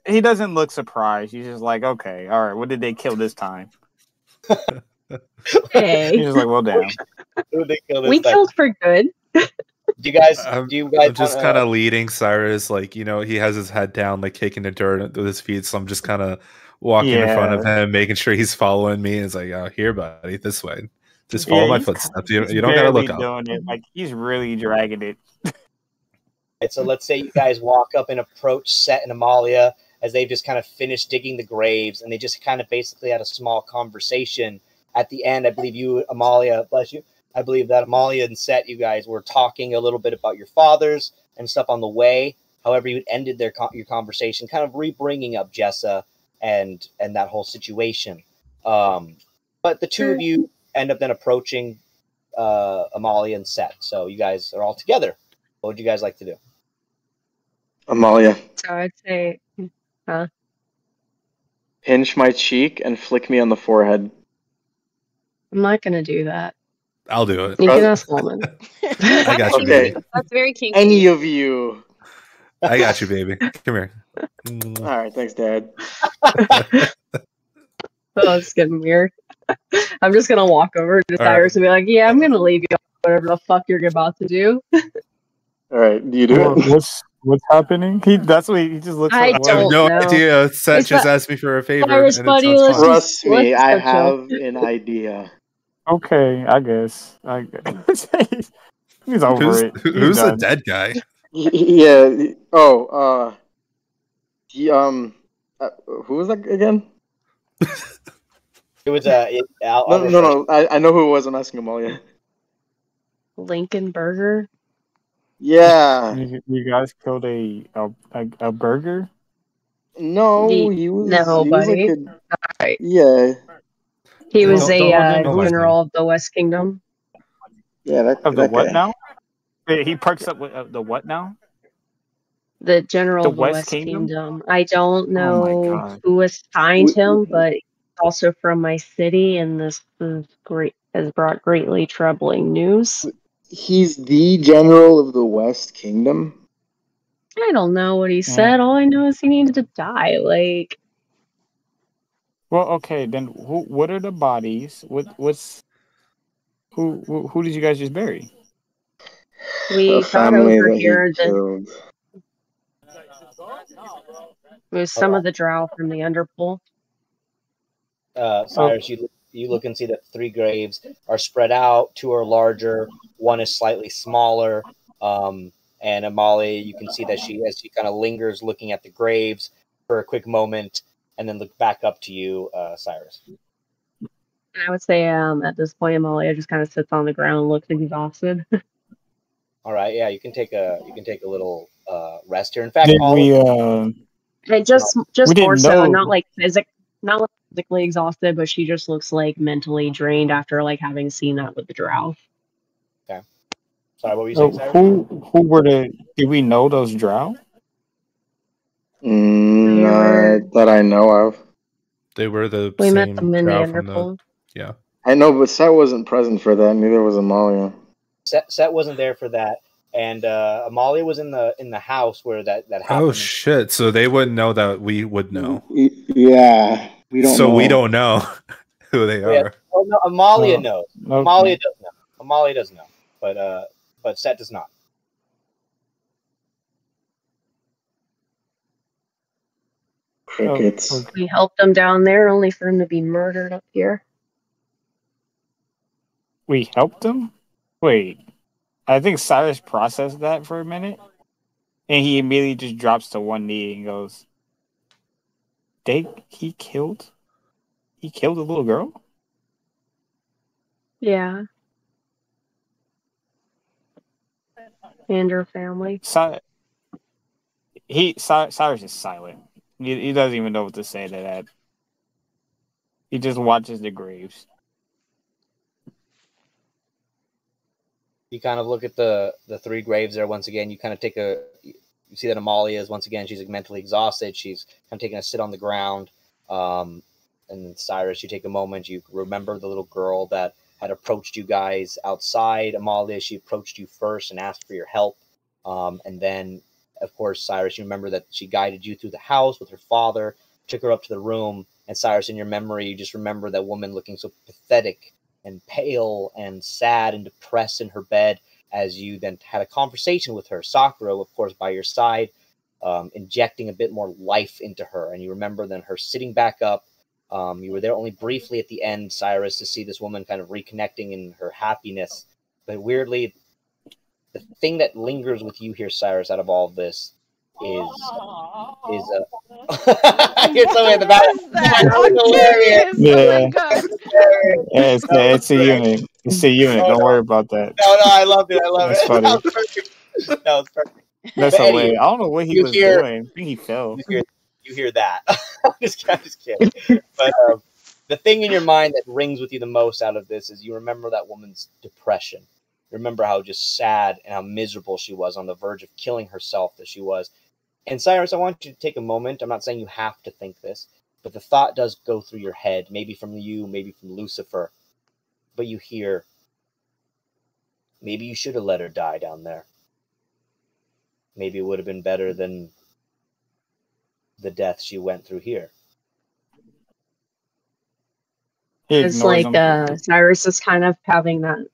He doesn't look surprised. He's just like, okay, all right, what did they kill this time? Hey. He's just like, well, damn. We killed for good. Do you guys? I'm just kind of leading Cyrus, like he has his head down, like kicking the dirt with his feet. So I'm just kind of walking in front of him, making sure he's following me. And it's like, oh, here, buddy, this way. Just follow my footsteps. You don't gotta look up. Doing it. Like he's really dragging it. Right, so let's say you guys walk up and approach Sett and Amalia as they've just kind of finished digging the graves, and they just kind of basically had a small conversation at the end, I believe you, Amalia, bless you. I believe that Amalia and Sett, you guys were talking a little bit about your fathers and stuff on the way. However, you ended your conversation, kind of re-bringing up Jessa and that whole situation. But the two of you end up then approaching Amalia and Sett. So you guys are all together. What would you guys like to do? Amalia, So I'd say, pinch my cheek and flick me on the forehead. I'm not gonna do that. I'll do it. You can ask Halmon. I got you, Okay. baby. That's very kinky. Any of you. I got you, baby. Come here. All right, thanks, Dad. Oh, it's getting weird. I'm just gonna walk over to Cyrus and be like, "Yeah, I'm gonna leave you. Whatever the fuck you're about to do." All right, do you do it? What's happening? That's what he just looks. I like, I have don't no know. idea. Sett It's just not- asked me for a favor. Cyrus, And buddy, it sounds fun. Trust me, let's I touch have an idea. Okay, I guess. He's over it. He's Who's the done. dead guy? Yeah. Oh. Who was that again? It was No. I know who it was. I'm asking Amalia. Lincoln Burger. Yeah. You guys killed a burger? No, he was. No, he was buddy. like a, Alright. yeah. He was Don't a know his general of the West Kingdom. Yeah. Of the that what guy. now? Wait, he perks up with the what now? The general The of the West West Kingdom? Kingdom. I don't Oh my know God. who assigned him, but he's also from my city, and this is has brought greatly troubling news. He's the general of the West Kingdom. I don't know what he said. All I know is he needed to die. Like, Well, okay, then what are the bodies? Who did you guys just bury? we A got family over that he here that killed. it was some of the drow from the Underpool. Cyrus, you look and see that 3 graves are spread out. 2 are larger. 1 is slightly smaller. And Amalia, you can see that she kind of lingers looking at the graves for a quick moment and then look back up to you, Cyrus. And I would say at this point, Amalia just kind of sits on the ground and looks exhausted. All right, yeah, you can take a little rest here. In fact, Did all we And just we more didn't so, know. not like physically exhausted, but she just looks like mentally drained after like having seen that with the drow. Okay. Sorry, what were you saying, Cyrus? Who were did we know those drow? Not that I know of. They were the We same met them in the drow from Underpool. Yeah. I know, but Sett wasn't present for that. Neither was Amalia. Sett wasn't there for that, and Amalia was in the house where that happened. Oh shit! So they wouldn't know that we would know. Yeah, we don't. So know. we don't know who they Yeah. are. Oh, no, Amalia knows. Okay. Amalia does know. Amalia does know, but Sett does not. Crickets. We helped them down there, only for him to be murdered up here. We helped him? Wait. I think Cyrus processed that for a minute. And he immediately just drops to one knee and goes, he killed a little girl? Yeah. And her family. Cyrus is silent. He doesn't even know what to say to that. He just watches the graves. You kind of look at the 3 graves there once again. You kind of you see that Amalia is once again, she's like mentally exhausted. She's kind of taking a sit on the ground. And then Cyrus, you take a moment. You remember the little girl that had approached you guys outside. Amalia, she approached you first and asked for your help. And then, of course, Cyrus, you remember that she guided you through the house with her father, took her up to the room. And Cyrus, in your memory, you just remember that woman looking so pathetic and pale and sad and depressed in her bed as you then had a conversation with her. Sakura, of course, by your side, injecting a bit more life into her. And you remember then her sitting back up. You were there only briefly at the end, Cyrus, to see this woman kind of reconnecting in her happiness. But weirdly, the thing that lingers with you here, Cyrus, out of all of this is I hear somebody in the back. Hilarious. Yeah. Oh my god. It's a unit. It's a unit. Don't worry about that. No, I loved it. I love That's it. funny. That was perfect. That was perfect. That's But Eddie, hilarious. I don't know what he was doing. I think he fell. You hear that. I'm just kidding. But the thing in your mind that rings with you the most out of this is you remember that woman's depression. You remember how just sad and how miserable she was, on the verge of killing herself that she was. And Sirus, I want you to take a moment. I'm not saying you have to think this, but the thought does go through your head, maybe from you, maybe from Lucifer. But you hear, maybe you should have let her die down there. Maybe it would have been better than the death she went through here. It's like Sirus is kind of having that.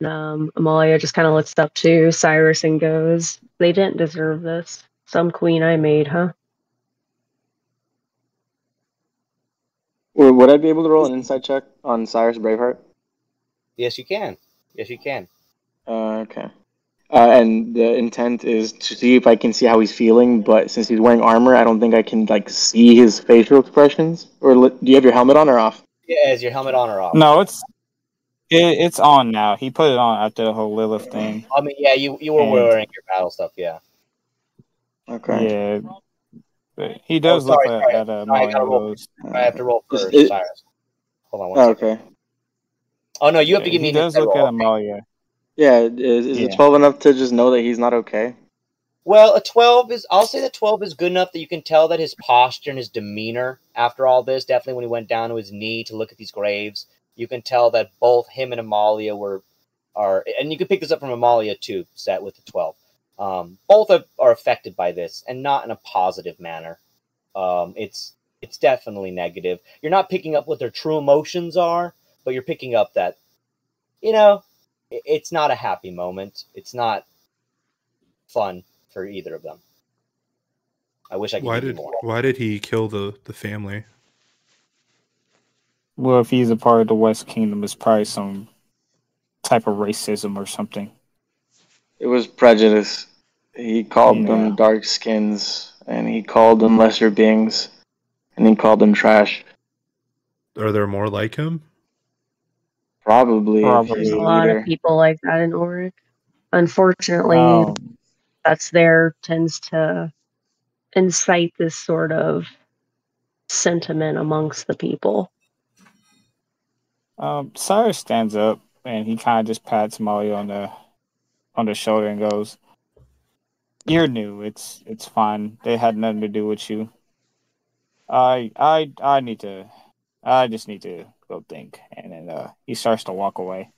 Amalia just kind of looks up to Sirus and goes, "They didn't deserve this. Some queen I made, huh?" Would I be able to roll an insight check on Cyrus Braveheart? Yes, you can. Okay. And the intent is to see if I can see how he's feeling, but since he's wearing armor, I don't think I can see his facial expressions. Or do you have your helmet on or off? Yeah, is your helmet on or off? No, it's on now. He put it on after the whole Lilith thing. I mean, yeah, you were wearing your battle stuff, yeah. Okay. Yeah. He does look at Amalia. I have to roll first, Cyrus. Hold on one second. Okay. Oh, no, you have to give me He does look at Amalia. Yeah, is a 12 enough to just know that he's not okay? Well, I'll say that 12 is good enough that you can tell that his posture and his demeanor after all this, definitely when he went down to his knee to look at these graves, you can tell that both him and Amalia are, and you can pick this up from Amalia too, Sett, with the 12. Both are affected by this, and not in a positive manner. It's definitely negative. You're not picking up what their true emotions are, but you're picking up that, it's not a happy moment. It's not fun for either of them. I wish I could give you more. Why did he kill the family? Well, if he's a part of the West Kingdom, it's probably some type of racism or something. It was prejudice. He called them dark skins, and he called them lesser beings, and he called them trash. Are there more like him? Probably. There's a lot of people like that in Auric. Unfortunately, tends to incite this sort of sentiment amongst the people. Cyrus stands up and he kind of just pats Amalia on the shoulder and goes, "You're new. It's fine. They had nothing to do with you. I just need to go think." And then he starts to walk away.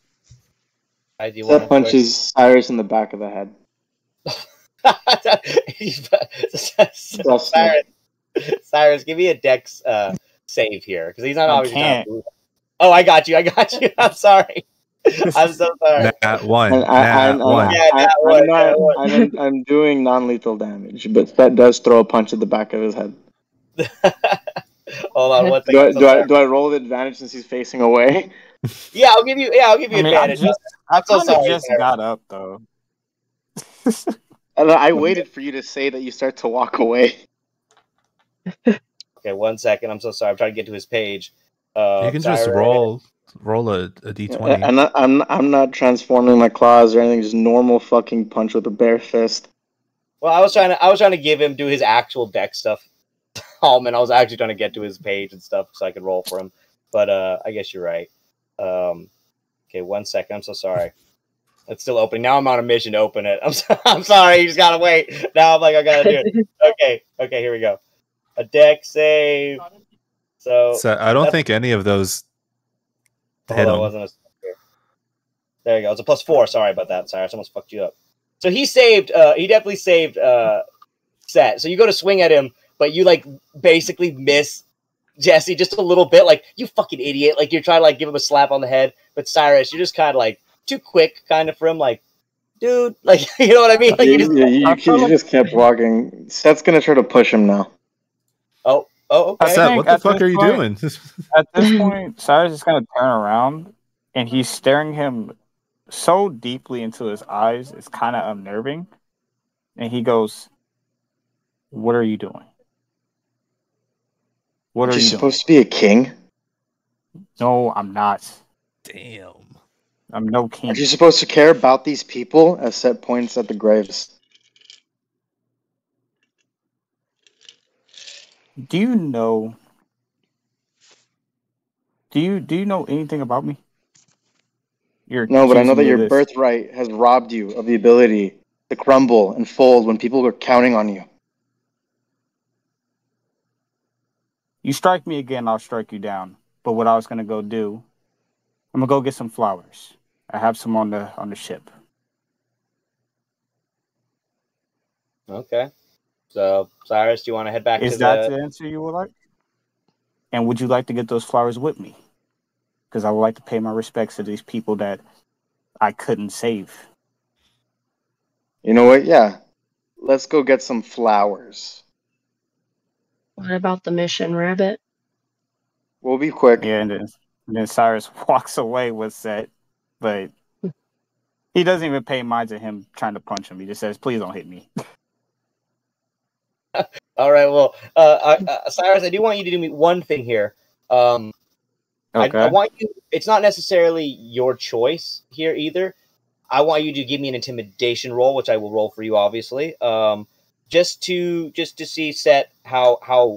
That punches Cyrus in the back of the head. Cyrus, give me a dex save here, because he's not obviously trying to do that. Oh, I got you. I'm sorry. I'm so sorry. Nat one. I'm doing non-lethal damage, but Sett does throw a punch at the back of his head. Hold on, one second. Do I roll with advantage since he's facing away? Yeah, I'll give you advantage. I'm so sorry. Just got up though. I waited for you to say that you start to walk away. Okay, 1 second. I'm so sorry. I'm trying to get to his page. You can just roll a d20. I'm not transforming my claws or anything. Just normal fucking punch with a bare fist. Well, I was trying to give him do his actual deck stuff. Halmon, I was actually trying to get to his page and stuff so I could roll for him. But I guess you're right. Okay, 1 second. I'm so sorry. It's still opening. Now I'm on a mission to open it. I'm sorry. You just gotta wait. Now I'm like, I gotta do it. Okay, here we go. A deck save. So I don't think any of those hit him. There you go. It's a +4. Sorry about that. Sorry, I almost fucked you up. So he definitely saved Sett. So you go to swing at him, but you basically miss Jesse just a little bit. Like, you fucking idiot. Like, you're trying to give him a slap on the head. But Cyrus, you're just kind of too quick kind of for him. Like, dude, you know what I mean? You just kept walking. Sett's gonna try to push him now. Oh, okay. Sett, what the fuck are you doing? At this point, Cyrus is going to turn around, and he's staring him so deeply into his eyes, it's kind of unnerving. And he goes, "What are you doing? What are you supposed to be a king?" No, I'm not. Damn. I'm no king. Aren't you supposed to care about these people? As Sett points at the graves. Do you know? Do you know anything about me? You're No, but I know accusing that me of your this. birthright has robbed you of the ability to crumble and fold when people were counting on you. You strike me again, I'll strike you down. But what I was gonna go do, I'm gonna go get some flowers. I have some on the ship. Okay. So, Cyrus, do you want to head back Is to that the... the answer you would like? And would you like to get those flowers with me? Because I would like to pay my respects to these people that I couldn't save. You know what? Yeah. Let's go get some flowers. What about the mission, Rabbit? We'll be quick. Yeah, and then Sirus walks away with Sett, but he doesn't even pay mind to him trying to punch him. He just says, "Please don't hit me." All right, well, Cyrus, I do want you to do me one thing here. Okay. I want you... It's not necessarily your choice here either. I want you to give me an intimidation roll, which I will roll for you, obviously. Just to see Sett how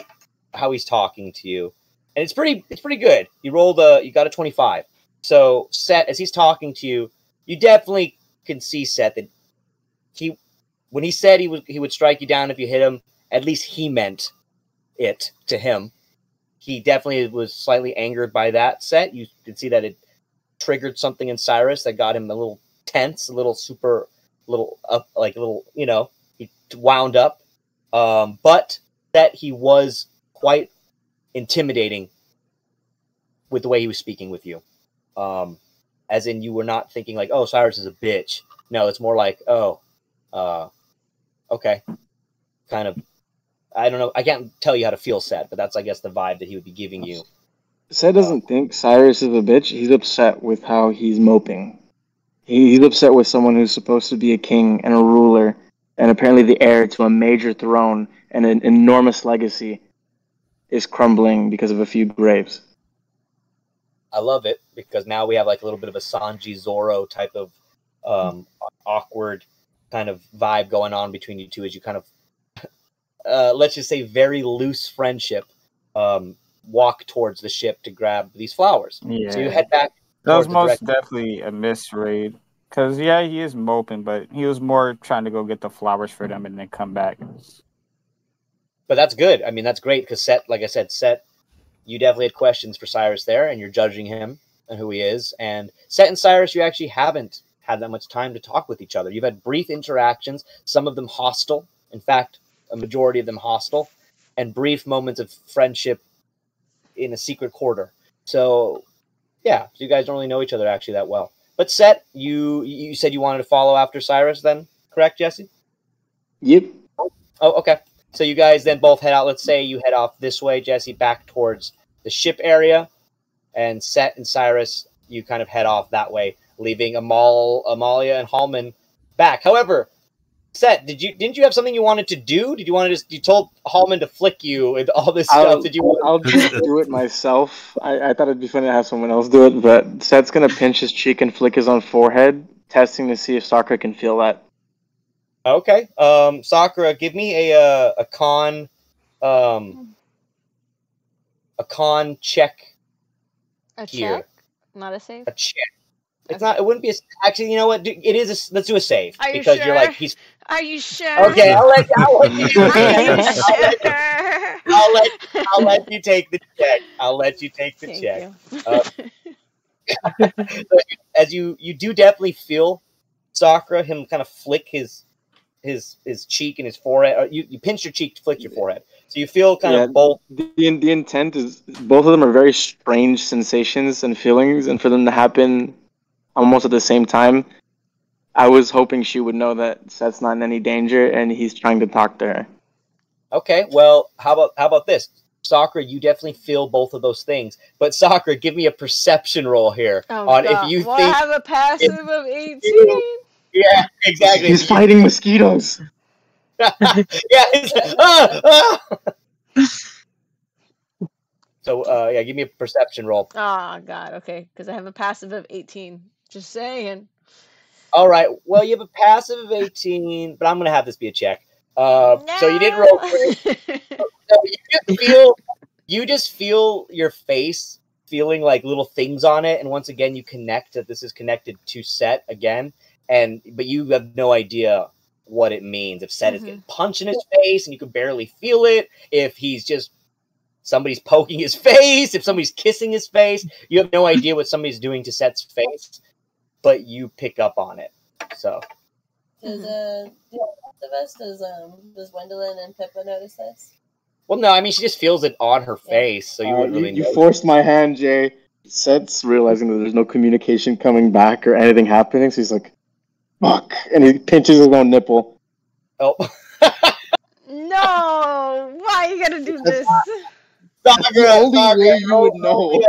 he's talking to you, and it's pretty good. You got a 25. So Sett, as he's talking to you, you definitely can see Sett that when he said he would strike you down if you hit him, at least he meant it to him. He definitely was slightly angered by that, Sett. You could see that it triggered something in Sirus that got him a little tense, he wound up. But that he was quite intimidating with the way he was speaking with you. As in, you were not thinking like, oh, Sirus is a bitch. No, it's more like, oh, okay. Kind of, I don't know. I can't tell you how to feel, Sett, but that's, I guess, the vibe that he would be giving you. Sett doesn't think Sirus is a bitch. He's upset with how he's moping. He's upset with someone who's supposed to be a king and a ruler, and apparently the heir to a major throne and an enormous legacy is crumbling because of a few graves. I love it, because now we have like a little bit of a Sanji Zoro type of awkward kind of vibe going on between you two as you kind of, let's just say, very loose friendship walk towards the ship to grab these flowers. Yeah. So you head back. That was most definitely a misread. Because, yeah, he is moping, but he was more trying to go get the flowers for them and then come back. But that's good. I mean, that's great, because Sett, like I said, Sett, you definitely had questions for Sirus there, and you're judging him and who he is. And Sett and Sirus, you actually haven't had that much time to talk with each other. You've had brief interactions, some of them hostile. In fact, a majority of them hostile, and brief moments of friendship in a secret quarter. So, yeah, so you guys don't really know each other actually that well. But Sett, you said you wanted to follow after Sirus then, correct, Jesse? Yep. Oh, okay. So you guys then both head out. Let's say you head off this way, Jesse, back towards the ship area, and Sett and Sirus, you kind of head off that way, leaving Amalia and Halmon back. However, Sett, didn't you have something you wanted to do? Did you want to you told Halmon to flick you and all this stuff? I'll just do it myself. I thought it'd be funny to have someone else do it, but Sett's gonna pinch his cheek and flick his own forehead, testing to see if Sakura can feel that. Okay. Sakura, give me a con check. A here. check? Not a save? A check. It's not. It wouldn't be. Actually, you know what? It is. Let's do a save, Are you because sure? you're like he's. Are you sure? Okay, I'll let you do Are you I'll let you take the check. I'll let you take the check. As you do definitely feel Sakura, him kind of flick his cheek and his forehead. You pinch your cheek to flick your forehead, so you feel kind of both. The intent is both of them are very strange sensations and feelings, and for them to happen almost at the same time, I was hoping she would know that Sett's not in any danger and he's trying to talk to her. Okay, well, how about this? Sakura, you definitely feel both of those things. But Sakura, give me a perception roll here if you well, think I have a passive of 18. Yeah, exactly. He's fighting mosquitoes. Yeah. So yeah, give me a perception roll. Oh God, okay, because I have a passive of 18. Just saying. All right. Well, you have a passive of 18, but I'm gonna have this be a check. So you didn't roll. So you just feel your face feeling like little things on it, and once again you connect that this is connected to Sett again, but you have no idea what it means. If Sett is getting punched in his face and you can barely feel it, if he's just somebody's poking his face, if somebody's kissing his face, you have no idea what somebody's doing to Sett's face, but you pick up on it. So does the rest of us, does Wendeline and Pippa notice this? well, no, I mean she just feels it on her face, so you wouldn't really know. You forced my hand, Jay. Sett's realizing that there's no communication coming back or anything happening, so he's like, fuck, and he pinches his own nipple. Oh. No! Why you gotta do this? That's the only way you would know.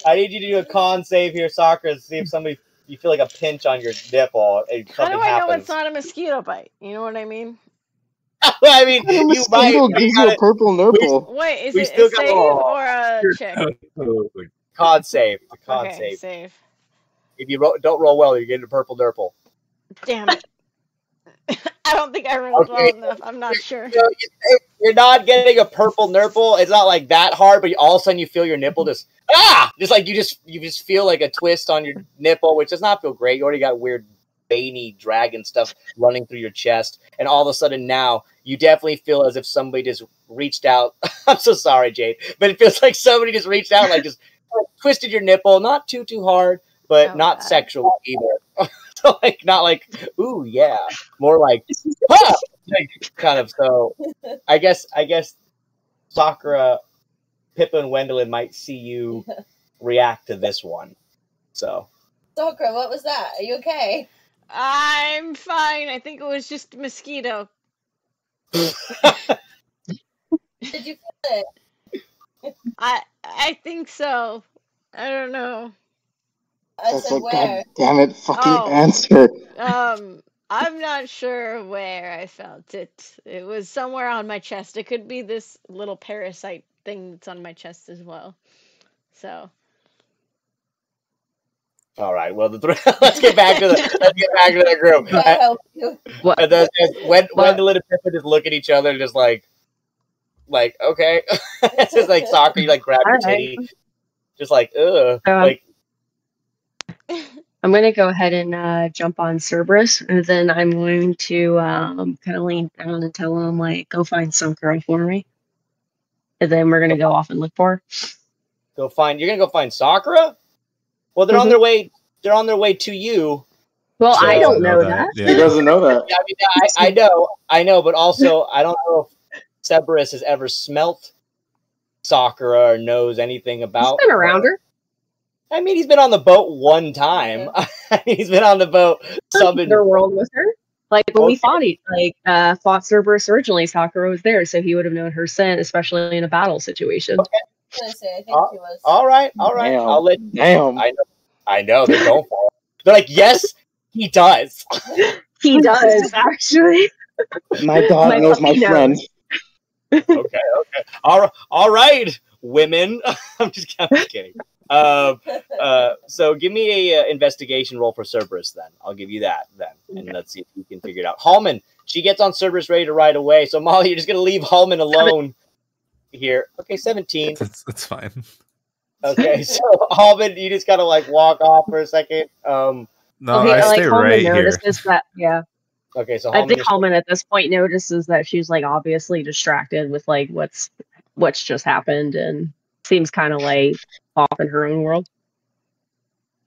I need you to do a con save here, Sakura, to see if you feel like a pinch on your nipple. How do I know it's not a mosquito bite? You know what I mean? I mean, you might. Gives you a purple nipple. Wait, is it a save or a check? Con save. A con Okay, save. save. If you don't roll well, you're getting a purple nipple. Damn it. I don't think I rolled well enough. I'm not sure. You're not getting a purple nipple. It's not like that hard, but all of a sudden you feel your nipple just like you just feel like a twist on your nipple, which does not feel great. You already got weird veiny dragon stuff running through your chest, and all of a sudden now you definitely feel as if somebody just reached out. I'm so sorry, Jade, but it feels like somebody just reached out, like just twisted your nipple, not too hard, but not sexual either. So like not like ooh yeah, more like kind of. So I guess Sakura, Pippa, and Wendeline might see you react to this one. So Sakura, what was that? Are you okay? I'm fine. I think it was just a mosquito. Did you feel it? I think so. I don't know. I said where? God damn it, fucking answer. I'm not sure where I felt it. It was somewhere on my chest. It could be this little parasite thing that's on my chest as well. So. All right. Well, let's get back to the group. Wendeline and Pippa just look at each other, just like okay. It's just like Sakura, you like grab your titty, just like like. I'm going to go ahead and jump on Cerberus, and then I'm going to kind of lean down and tell him, like, go find Sakura for me. And then we're going to go off and look for her. You're going to go find Sakura? Well, they're on their way. They're on their way to you. Well, so, I don't know that. Yeah. He doesn't know that. Yeah, I know, but also I don't know if Cerberus has ever smelt Sakura or knows anything about. He's been around her. I mean, he's been on the boat one time. He's been on the boat. Their world with her. Like when we fought Cerberus originally, Sakura was there, so he would have known her scent, especially in a battle situation. Okay. I think he was. All right. Damn. I'll let. Damn. I know they're going for it. They're like, yes, he does. He does actually. My dog knows my friend. Okay. All right, women. I'm just kidding. So give me a investigation roll for Cerberus then. I'll give you that then. And let's see if you can figure it out. Halmon, she gets on Cerberus ready to ride away. So Molly, you're just gonna leave Halmon alone here. Okay, 17. That's fine. Okay, so Halmon, you just gotta like walk off for a second. No, I stay right here. That, yeah. Okay, so I think Halmon at this point notices that she's like obviously distracted with like what's just happened and seems kind of like off in her own world.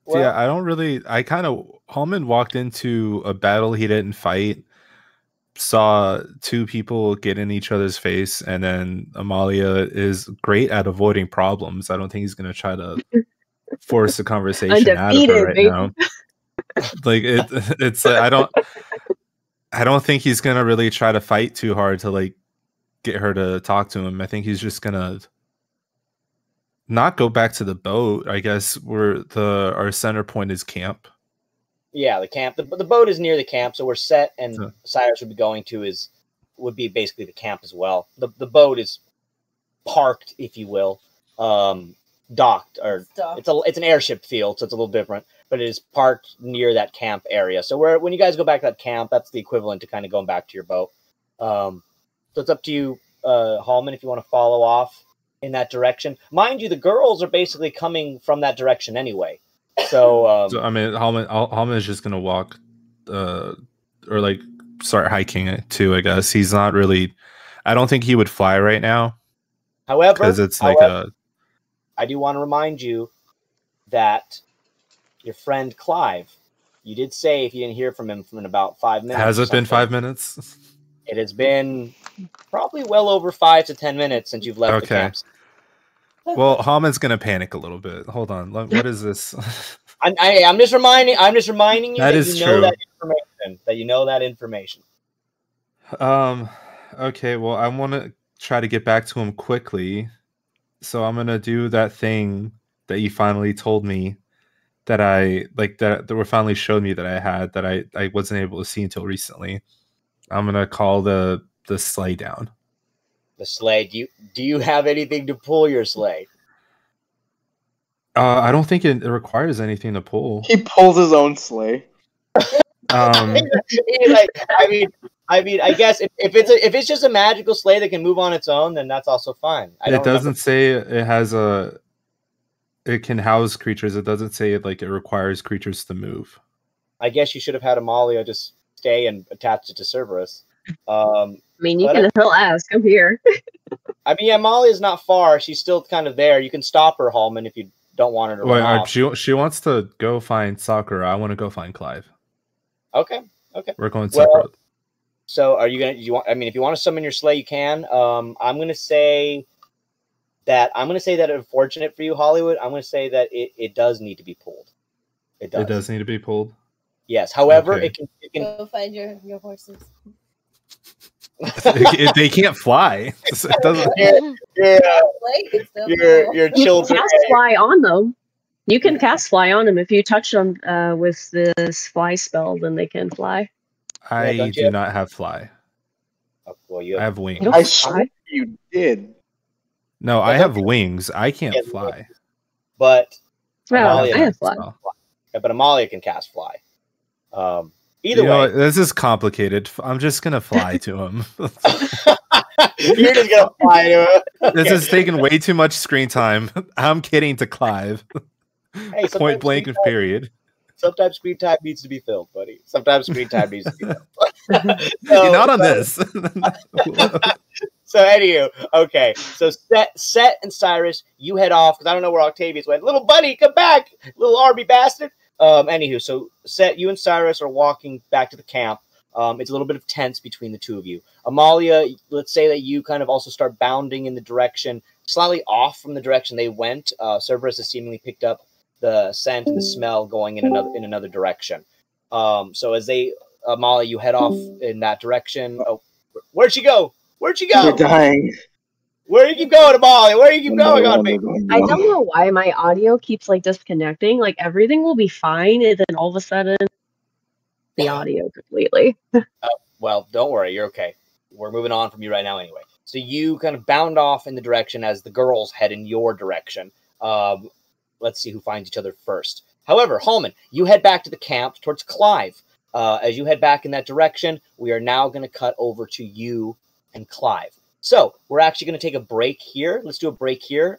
Well, yeah, Halmon walked into a battle he didn't fight, saw two people get in each other's face, and then Amalia is great at avoiding problems. I don't think he's going to try to force a conversation out of her right now. Like it's I don't think he's going to really try to fight too hard to like get her to talk to him. I think he's just going to not go back to the boat, I guess, where our center point is camp. Yeah, the camp. The boat is near the camp, so where Sett and Sirus would be going to would be basically the camp as well. The boat is parked, if you will, docked, or it's an airship field, so it's a little different, but it is parked near that camp area. So when you guys go back to that camp, that's the equivalent to kind of going back to your boat. So it's up to you, Halmon, if you want to follow off in that direction. Mind you, the girls are basically coming from that direction anyway. So I mean, Halmon is just gonna walk, or like start hiking it too. I guess he's not really. I don't think he would fly right now. However, because it's like I do want to remind you that your friend Clive, you did say if you didn't hear from him in about 5 minutes. Has it been 5 minutes? It has been probably well over 5 to 10 minutes since you've left the camp. Well, Halmon's gonna panic a little bit. Hold on, what is this? I'm just reminding you that is you know true. that information. That you know that information. Okay. Well, I want to try to get back to him quickly, so I'm gonna do that thing that you finally told me that I like that were finally showed me that I had that I wasn't able to see until recently. I'm gonna call the sleigh down. The sleigh. Do you have anything to pull your sleigh? I don't think it requires anything to pull. He pulls his own sleigh. I guess if it's just a magical sleigh that can move on its own, then that's also fine. It doesn't say it has it can house creatures. It doesn't say it requires creatures to move. I guess you should have had Amalia just stay and attach it to Cerberus. I mean, you can still ask. I'm here. I mean, Amalia's not far. She's still kind of there. You can stop her, Halmon, if you don't want her to run off. She wants to go find Sakura. I want to go find Clive. Okay. We're going separate. So are you gonna? If you want to summon your sleigh, you can. I'm gonna say that unfortunate for you, Hollywood. I'm gonna say that it does need to be pulled. It does. It does need to be pulled. Yes. However, Okay. it can Go find your horses. They can't fly. It doesn't. Your children cast fly on them. You can cast fly on them if you touch them with this fly spell. Then they can fly. I do not have fly. Oh, well, I have wings. I swear you did. No, I have wings. I can't fly. But Amalia, I have fly. But Amalia can cast fly. Either you know way, what? This is complicated. I'm just gonna fly to him. You're just gonna fly to him. Okay. This is taking way too much screen time. I'm kidding to Clive. Hey, point blank and period. Sometimes screen time needs to be filled, buddy. Sometimes screen time needs to be filled. You're not on this. So anywho, okay. So Sett and Sirus, you head off because I don't know where Octavius went. Little buddy, come back, little army bastard. Anywho, so Sett, you and Sirus are walking back to the camp. It's a little bit of tense between the two of you. Amalia, let's say that you kind of also start bounding in the direction slightly off from the direction they went. Cerberus has seemingly picked up the scent and the smell going in another direction. So as Amalia, you head off in that direction. Oh, where'd she go? Where'd she go? You're dying. Where do you keep going, Amalia? Where do you keep going on me? I don't know why my audio keeps disconnecting. Everything will be fine, and then all of a sudden, the audio completely. Well, don't worry, you're okay. We're moving on from you right now, anyway. So you kind of bound off in the direction as the girls head in your direction. Let's see who finds each other first. However, Halmon, you head back to the camp towards Clive. As you head back in that direction, we are now going to cut over to you and Clive. So we're actually going to take a break here. Let's do a break here,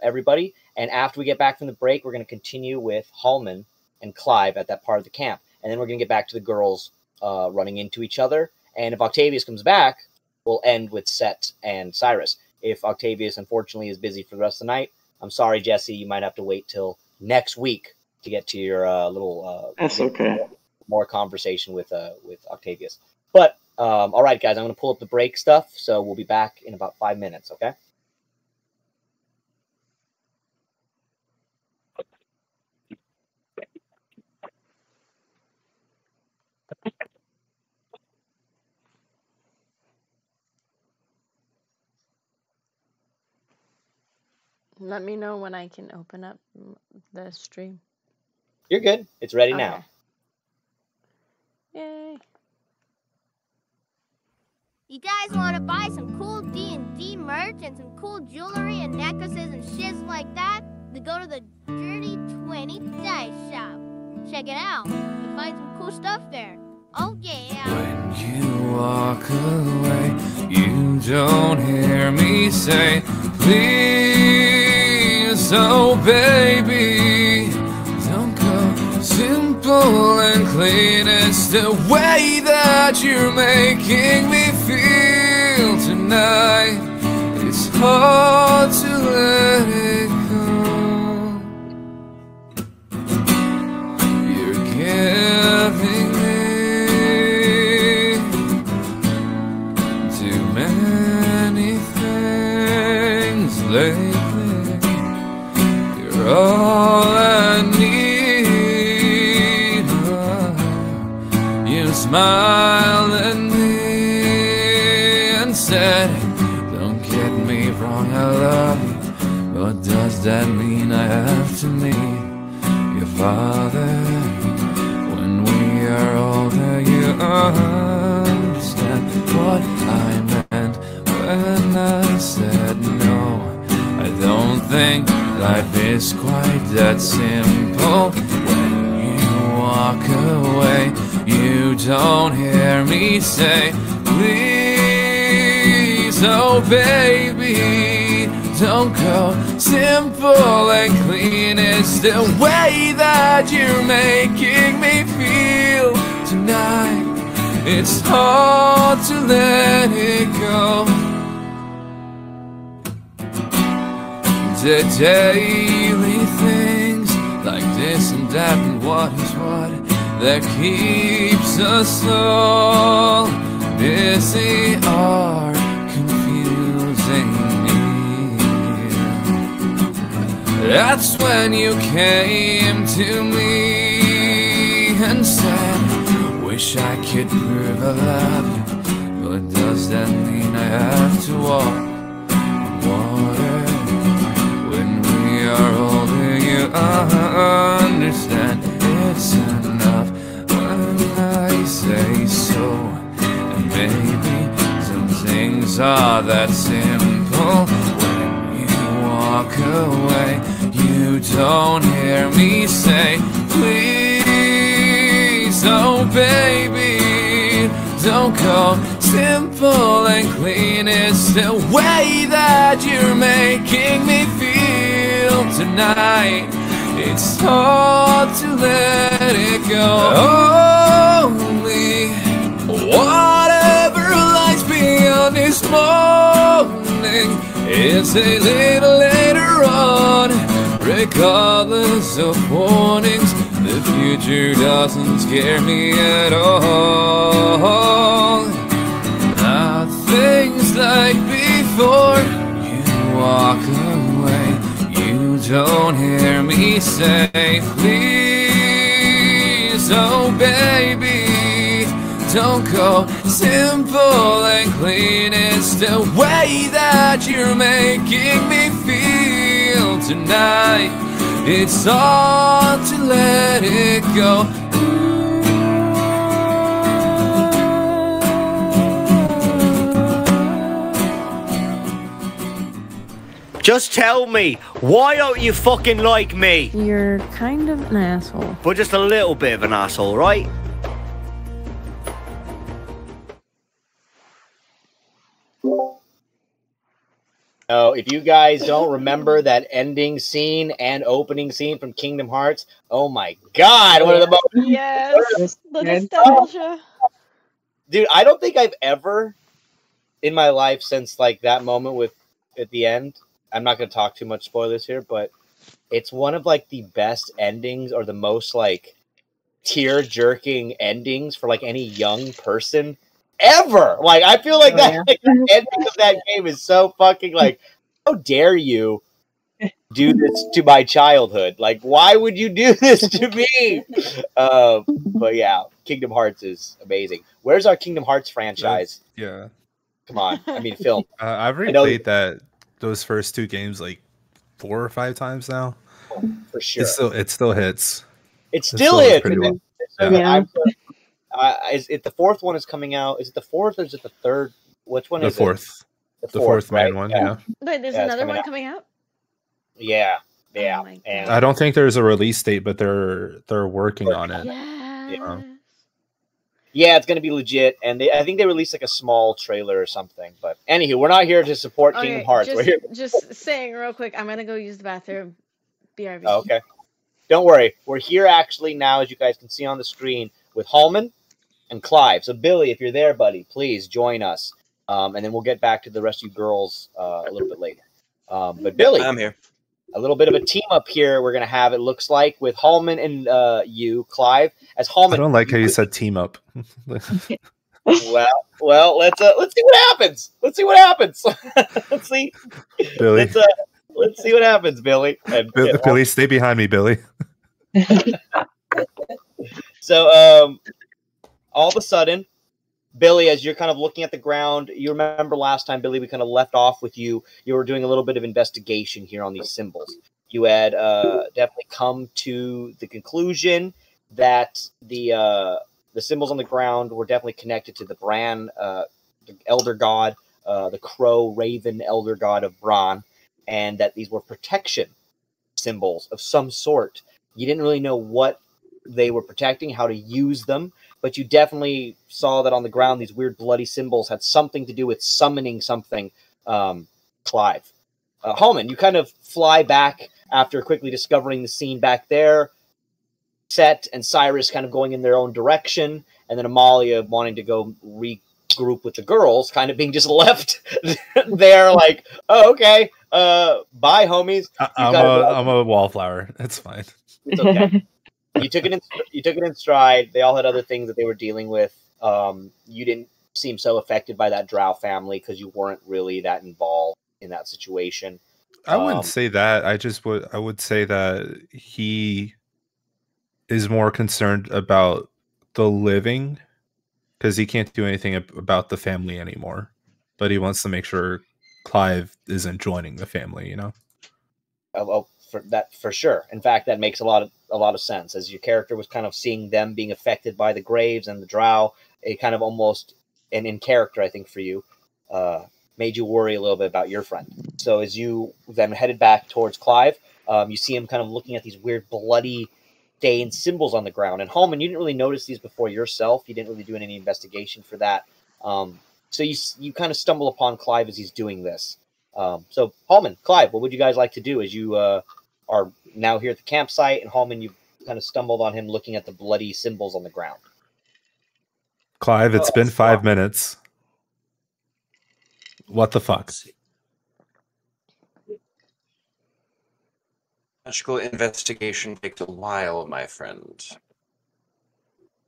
everybody. And after we get back from the break, we're going to continue with Halmon and Clive at that part of the camp. And then we're going to get back to the girls running into each other. And if Octavius comes back, we'll end with Sett and Sirus. If Octavius, unfortunately, is busy for the rest of the night, I'm sorry, Jesse. You might have to wait till next week to get to your little That's okay. more conversation with Octavius. But all right, guys, I'm going to pull up the break stuff, so we'll be back in about 5 minutes. Okay. Let me know when I can open up the stream. You're good. It's ready now. Yay. You guys want to buy some cool D&D merch and some cool jewelry and necklaces and shiz like that, then go to the Dirty 20 Dice Shop. Check it out. You'll find some cool stuff there. Oh, yeah. When you walk away, you don't hear me say, please, oh baby, don't go. Simple and clean, it's the way that you're making me feel tonight. It's hard to let it go. You're giving me too many things lately. You're all I need. You smiled at me and said, don't get me wrong, I love you, but does that mean I have to meet your father? When we are older, you understand what I meant when I said no. I don't think life is quite that simple. When you walk away, you don't hear me say, please, oh baby, don't go. Simple and clean is the way that you're making me feel tonight. It's hard to let it go. The daily things like this and that and what is what that keeps us all busy or confusing me. That's when you came to me and said, wish I could prove I love you, but does that mean I have to walk on water? When we are older, you understand it's enough when I say so. And maybe some things are that simple. When you walk away, you don't hear me say, please, oh baby, don't go. Simple and clean is the way that you're making me feel tonight. It's hard to let it go. Only whatever lies beyond this morning is a little later on. Regardless of warnings, the future doesn't scare me at all. Not things like before. You walk away, you don't hear me say, please, oh baby, don't go. Simple and clean, it's the way that you're making me feel tonight. It's hard to let it go. Just tell me, why don't you fucking like me? You're kind of an asshole. But just a little bit of an asshole, right? Oh, if you guys don't remember that ending scene and opening scene from Kingdom Hearts, oh my god, one of the most... Yes, the nostalgia. Dude, I don't think I've ever in my life since like that moment with at the end, I'm not going to talk too much spoilers here, but it's one of like the best endings or the most like tear-jerking endings for like any young person ever. Like, I feel like that like, the ending of that game is so fucking like, how dare you do this to my childhood? Like, why would you do this to me? But yeah, Kingdom Hearts is amazing. Where's our Kingdom Hearts franchise? Yeah. Come on. I mean, film. I've replayed those first two games like 4 or 5 times now. For sure. It still hits. It still hits. Pretty well. Yeah. Is it the fourth one is coming out? Is it the fourth or is it the third? Which one is fourth. it? The fourth main one, yeah. Wait, there's another one coming out? Yeah, yeah. my and I don't think there's a release date, but they're working on it. Yes. Yeah, it's gonna be legit, and I think they released like a small trailer or something. But anywho, we're not here to support Kingdom Hearts. We're here. Just saying real quick. I'm gonna go use the bathroom. BRB. Oh, okay. Don't worry. We're here actually now, as you guys can see on the screen, with Halmon and Clive. So Billy, if you're there, buddy, please join us. And then we'll get back to the rest of you girls a little bit later. But Billy, I'm here. A little bit of a team up here. We're gonna have, it looks like, with Halmon and you, Clive. As Halmon, I don't like how you said team up. well, let's see what happens. Let's see what happens. let's see. Billy. Let's see what happens, Billy. And, Billy, stay behind me, Billy. So, all of a sudden, Billy, as you're kind of looking at the ground, you remember last time, Billy, we kind of left off with you. You were doing a little bit of investigation here on these symbols. You had definitely come to the conclusion that the symbols on the ground were definitely connected to the Bran, the elder god, the crow, raven, elder god of Bran, and that these were protection symbols of some sort. You didn't really know what they were protecting, how to use them, but you definitely saw that on the ground these weird bloody symbols had something to do with summoning something. Clive. Halmon, you kind of fly back after quickly discovering the scene back there. Sett and Sirus kind of going in their own direction, and then Amalia wanting to go regroup with the girls, kind of being just left there like, oh, okay, bye, homies. I'm a wallflower. It's fine. It's okay. You took it in stride. They all had other things that they were dealing with. You didn't seem so affected by that Drow family because you weren't really that involved in that situation. I wouldn't say that. I would say that he is more concerned about the living because he can't do anything about the family anymore. But he wants to make sure Clive isn't joining the family, you know? Oh, for sure. In fact, that makes a lot of sense. As your character was kind of seeing them being affected by the Graves and the Drow, it kind of almost, and in character, I think for you, made you worry a little bit about your friend. So as you then headed back towards Clive, you see him kind of looking at these weird bloody stained symbols on the ground. And Halmon, you didn't really notice these before yourself. You didn't really do any investigation for that. So you kind of stumble upon Clive as he's doing this. So Halmon, Clive, what would you guys like to do as you are now here at the campsite? And Halmon, you kind of stumbled on him looking at the bloody symbols on the ground. Clive, it's been 5 minutes. What the fuck? Magical investigation takes a while, my friend.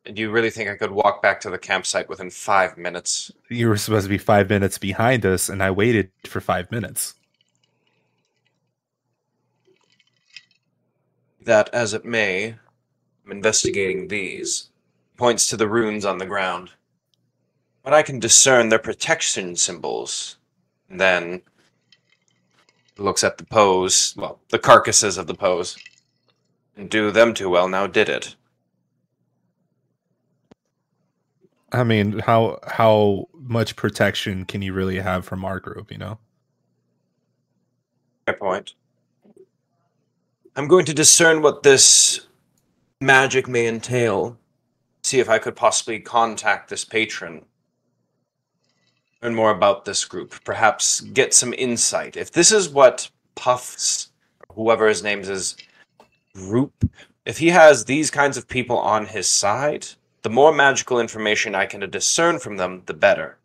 And you really think I could walk back to the campsite within 5 minutes? You were supposed to be 5 minutes behind us, and I waited for 5 minutes. That as it may, I'm investigating these. Points to the runes on the ground. But I can discern their protection symbols. And then looks at the pose, well, the carcasses of the pose. Didn't do them too well, now did it. I mean, how much protection can you really have from our group, you know? Fair point. I'm going to discern what this magic may entail. See if I could possibly contact this patron. Learn more about this group. Perhaps get some insight. If this is what Puff's, whoever his name is, group, if he has these kinds of people on his side, the more magical information I can discern from them, the better.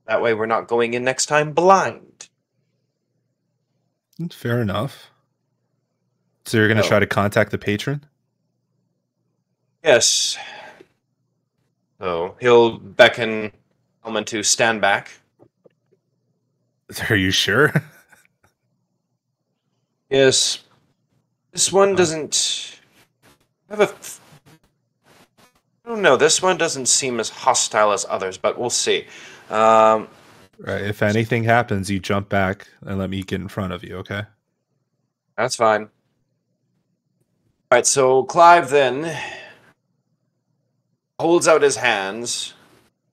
That way we're not going in next time blind. Fair enough. So you're going to try to contact the patron? Yes. So he'll beckon Halmon to stand back. Are you sure? Yes. This one doesn't have a... I don't know. This one doesn't seem as hostile as others, but we'll see. Right. If anything happens, you jump back and let me get in front of you, okay? That's fine. All right, so Clive then holds out his hands.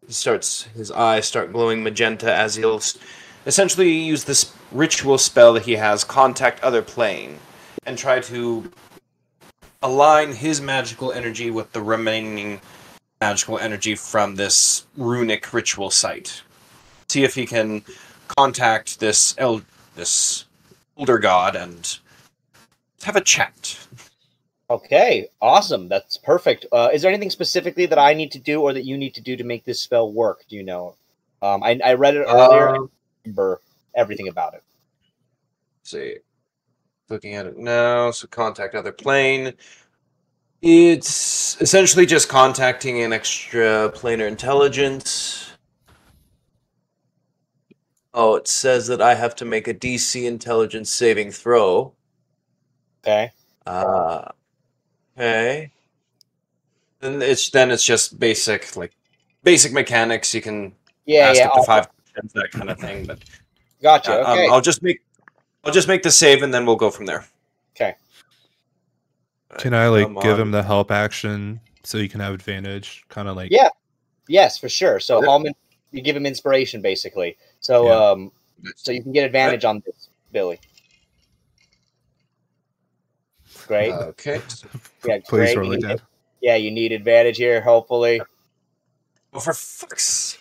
His eyes start glowing magenta as he'll essentially use this ritual spell that he has, contact other plane, and try to align his magical energy with the remaining magical energy from this runic ritual site. See if he can contact this older god and have a chat. Okay, awesome. That's perfect. Is there anything specifically that I need to do or that you need to do to make this spell work? Do you know? I read it earlier. And I remember everything about it. Let's see. Looking at it now, so contact other plane. It's essentially just contacting an extra planar intelligence. Oh, it says that I have to make a DC intelligence saving throw. Okay. Okay. And it's just basic mechanics. You can ask up to 5 questions, that kind of thing. But gotcha. Okay. I'll just make the save and then we'll go from there. Okay. Can I give him the help action so you can have advantage? Kind of like yes, for sure. So Halmon, you give him inspiration basically. So so you can get advantage on this, Billy. Great. Okay. Yeah, please roll again. Yeah, you need advantage here, hopefully. Oh, for fuck's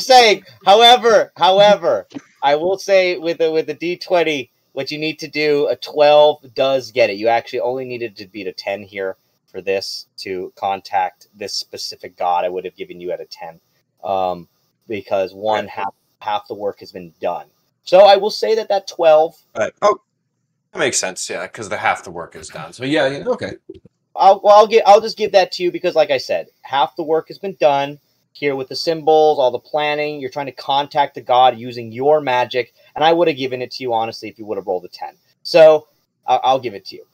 sake! However, I will say with the D20, what you need to do, a 12 does get it. You actually only needed to beat a 10 here for this to contact this specific god. I would have given you at a 10, because half the work has been done. So I will say that 12. Oh, that makes sense. Yeah, because half the work is done. So yeah, okay. I'll just give that to you because, like I said, half the work has been done here with the symbols, all the planning. You're trying to contact the god using your magic, and I would have given it to you honestly if you would have rolled a 10. So I'll give it to you.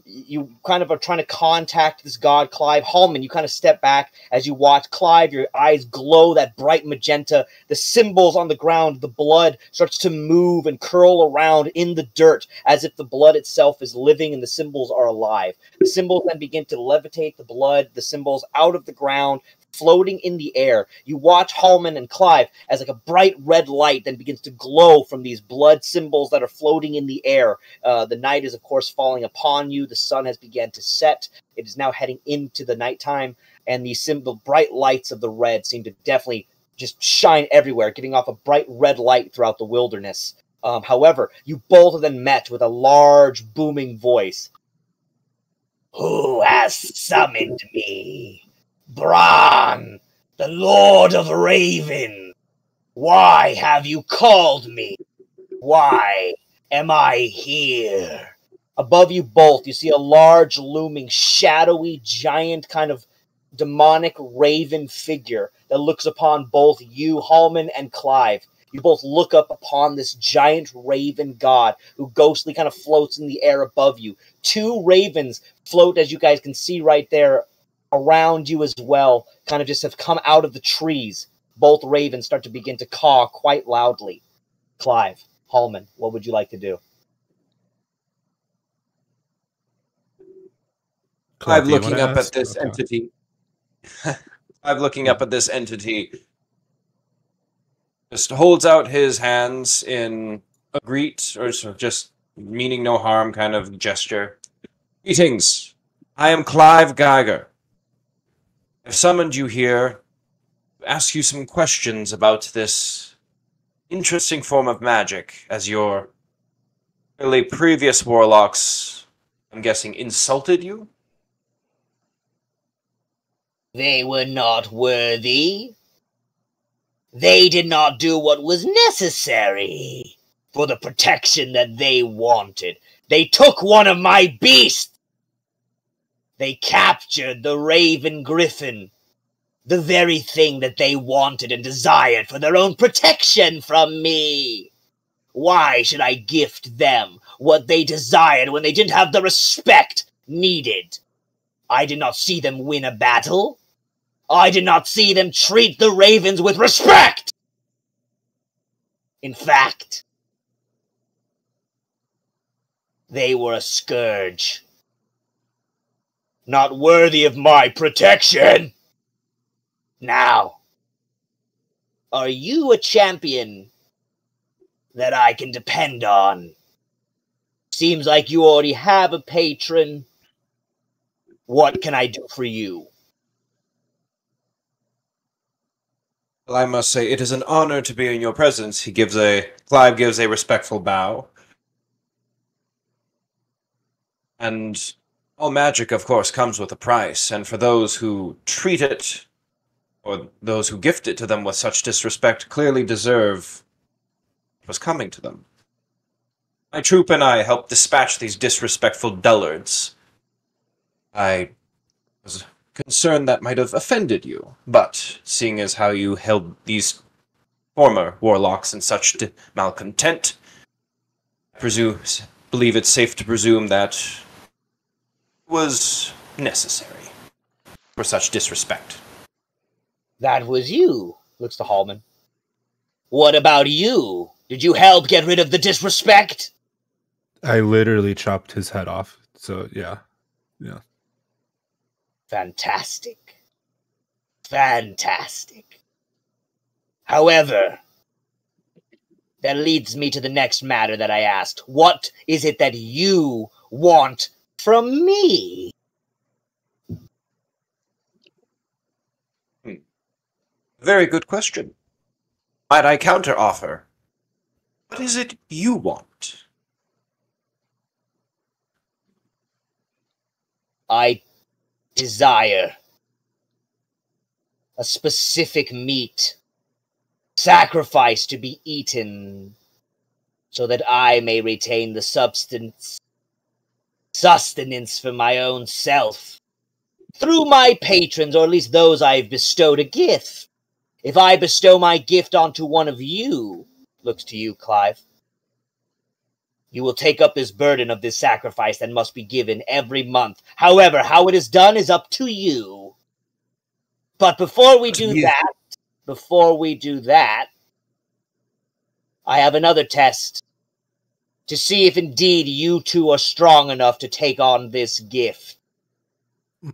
You kind of are trying to contact this god, Clive. Halmon, you kind of step back as you watch Clive. Your eyes glow that bright magenta. The symbols on the ground, the blood starts to move and curl around in the dirt as if the blood itself is living and the symbols are alive. The symbols then begin to levitate the blood, the symbols out of the ground, floating in the air. You watch Halmon and Clive as like a bright red light then begins to glow from these blood symbols that are floating in the air. The night is, of course, falling upon you. The sun has begun to set. It is now heading into the nighttime, and the bright lights of the red seem to definitely just shine everywhere, giving off a bright red light throughout the wilderness. However, you both are then met with a large, booming voice. Who has summoned me? Bran, the Lord of Raven. Why have you called me? Why am I here? Above you both, you see a large, looming, shadowy, giant kind of demonic raven figure that looks upon both you, Halmon, and Clive. You both look up upon this giant raven god who ghostly kind of floats in the air above you. 2 ravens float, as you guys can see right there, around you as well, kind of just have come out of the trees. Both ravens start to begin to caw quite loudly. Clive, Halmon, what would you like to do? I'm looking up at this entity. I'm looking up at this entity. Just holds out his hands in a greet, or just meaning no harm kind of gesture. Greetings. I am Clive Geiger. I've summoned you here to ask you some questions about this interesting form of magic, as your early previous warlocks, I'm guessing, insulted you? They were not worthy. They did not do what was necessary for the protection that they wanted. They took one of my beasts. They captured the Raven Griffin, the very thing that they wanted and desired for their own protection from me. Why should I gift them what they desired when they didn't have the respect needed? I did not see them win a battle. I did not see them treat the ravens with respect. In fact, they were a scourge. Not worthy of my protection. Now, are you a champion that I can depend on. Seems like you already have a patron. What can I do for you? Well, I must say, it is an honor to be in your presence. Clive gives a respectful bow. And all magic, of course, comes with a price, and for those who treat it, or those who gift it to them with such disrespect, clearly deserve what's coming to them. My troop and I helped dispatch these disrespectful dullards. I was concerned that might have offended you, but seeing as how you held these former warlocks in such malcontent, I believe it's safe to presume that it was necessary for such disrespect. That was you, looks to Halmon. What about you? Did you help get rid of the disrespect? I literally chopped his head off. So, yeah. Yeah. Fantastic. Fantastic. However, that leads me to the next matter that I asked. What is it that you want from me? Very good question. Might I counter-offer? What is it you want? I desire a specific meat, sacrifice to be eaten, so that I may retain the sustenance for my own self, through my patrons, or at least those I've bestowed a gift. If I bestow my gift onto one of you, looks to you, Clive, you will take up this burden of this sacrifice that must be given every month. However, how it is done is up to you. But before we do that, I have another test to see if indeed you two are strong enough to take on this gift.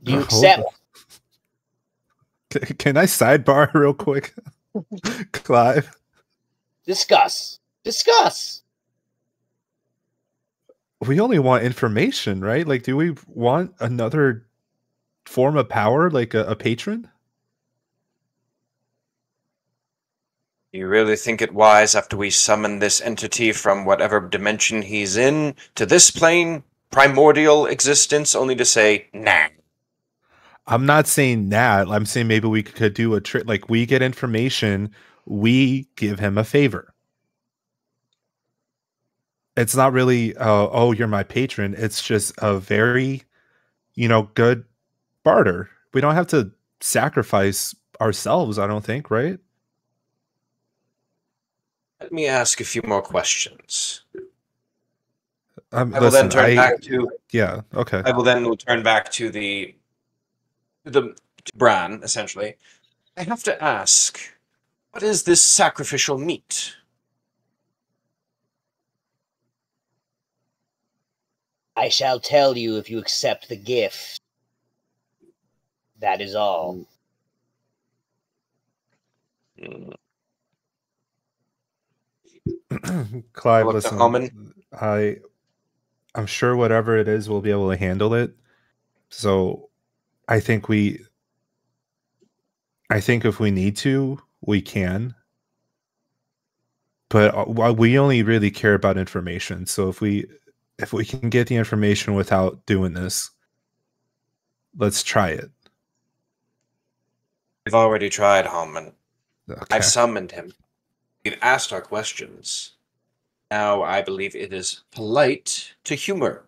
Do you accept? Can I sidebar real quick? Clive? Discuss. We only want information, right? Like, do we want another form of power, like a patron? You really think it wise, after we summon this entity from whatever dimension he's in, to this plane, primordial existence, only to say, nah? I'm not saying that. I'm saying maybe we could do a trick. Like, we get information, we give him a favor. It's not really, oh, you're my patron. It's just a very, good barter. We don't have to sacrifice ourselves, I don't think, right? Let me ask a few more questions. I will then turn back to... Yeah, okay. I will then turn back to to Bran, essentially. I have to ask, what is this sacrificial meat? I shall tell you if you accept the gift. That is all. Clive, listen, I'm sure whatever it is, we'll be able to handle it. So I think if we need to, we can. But we only really care about information. So if we can get the information without doing this, let's try it. We've already tried, Halmon. Okay. I've summoned him. We've asked our questions. Now I believe it is polite to humor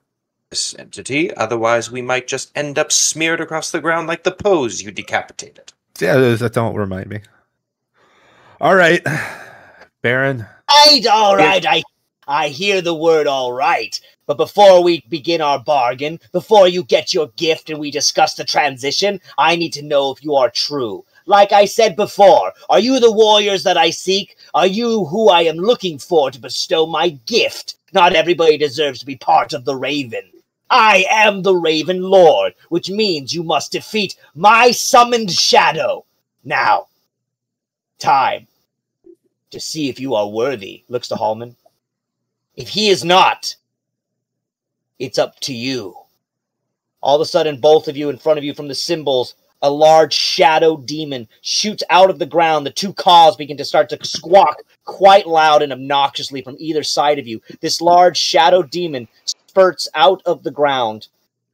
this entity, otherwise we might just end up smeared across the ground like the pose you decapitated. Yeah, that don't remind me. All right, Baron. All right. I hear the word all right. But before we begin our bargain, before you get your gift and we discuss the transition, I need to know if you are true. Like I said before, are you the warriors that I seek? Are you who I am looking for to bestow my gift? Not everybody deserves to be part of the Raven. I am the Raven Lord, which means you must defeat my summoned shadow. Now, time to see if you are worthy. Looks to Halmon. If he is not, it's up to you. All of a sudden, both of you in front of you from the symbols, a large shadow demon shoots out of the ground. The two caws begin to start to squawk quite loud and obnoxiously from either side of you. This large shadow demon spurts out of the ground,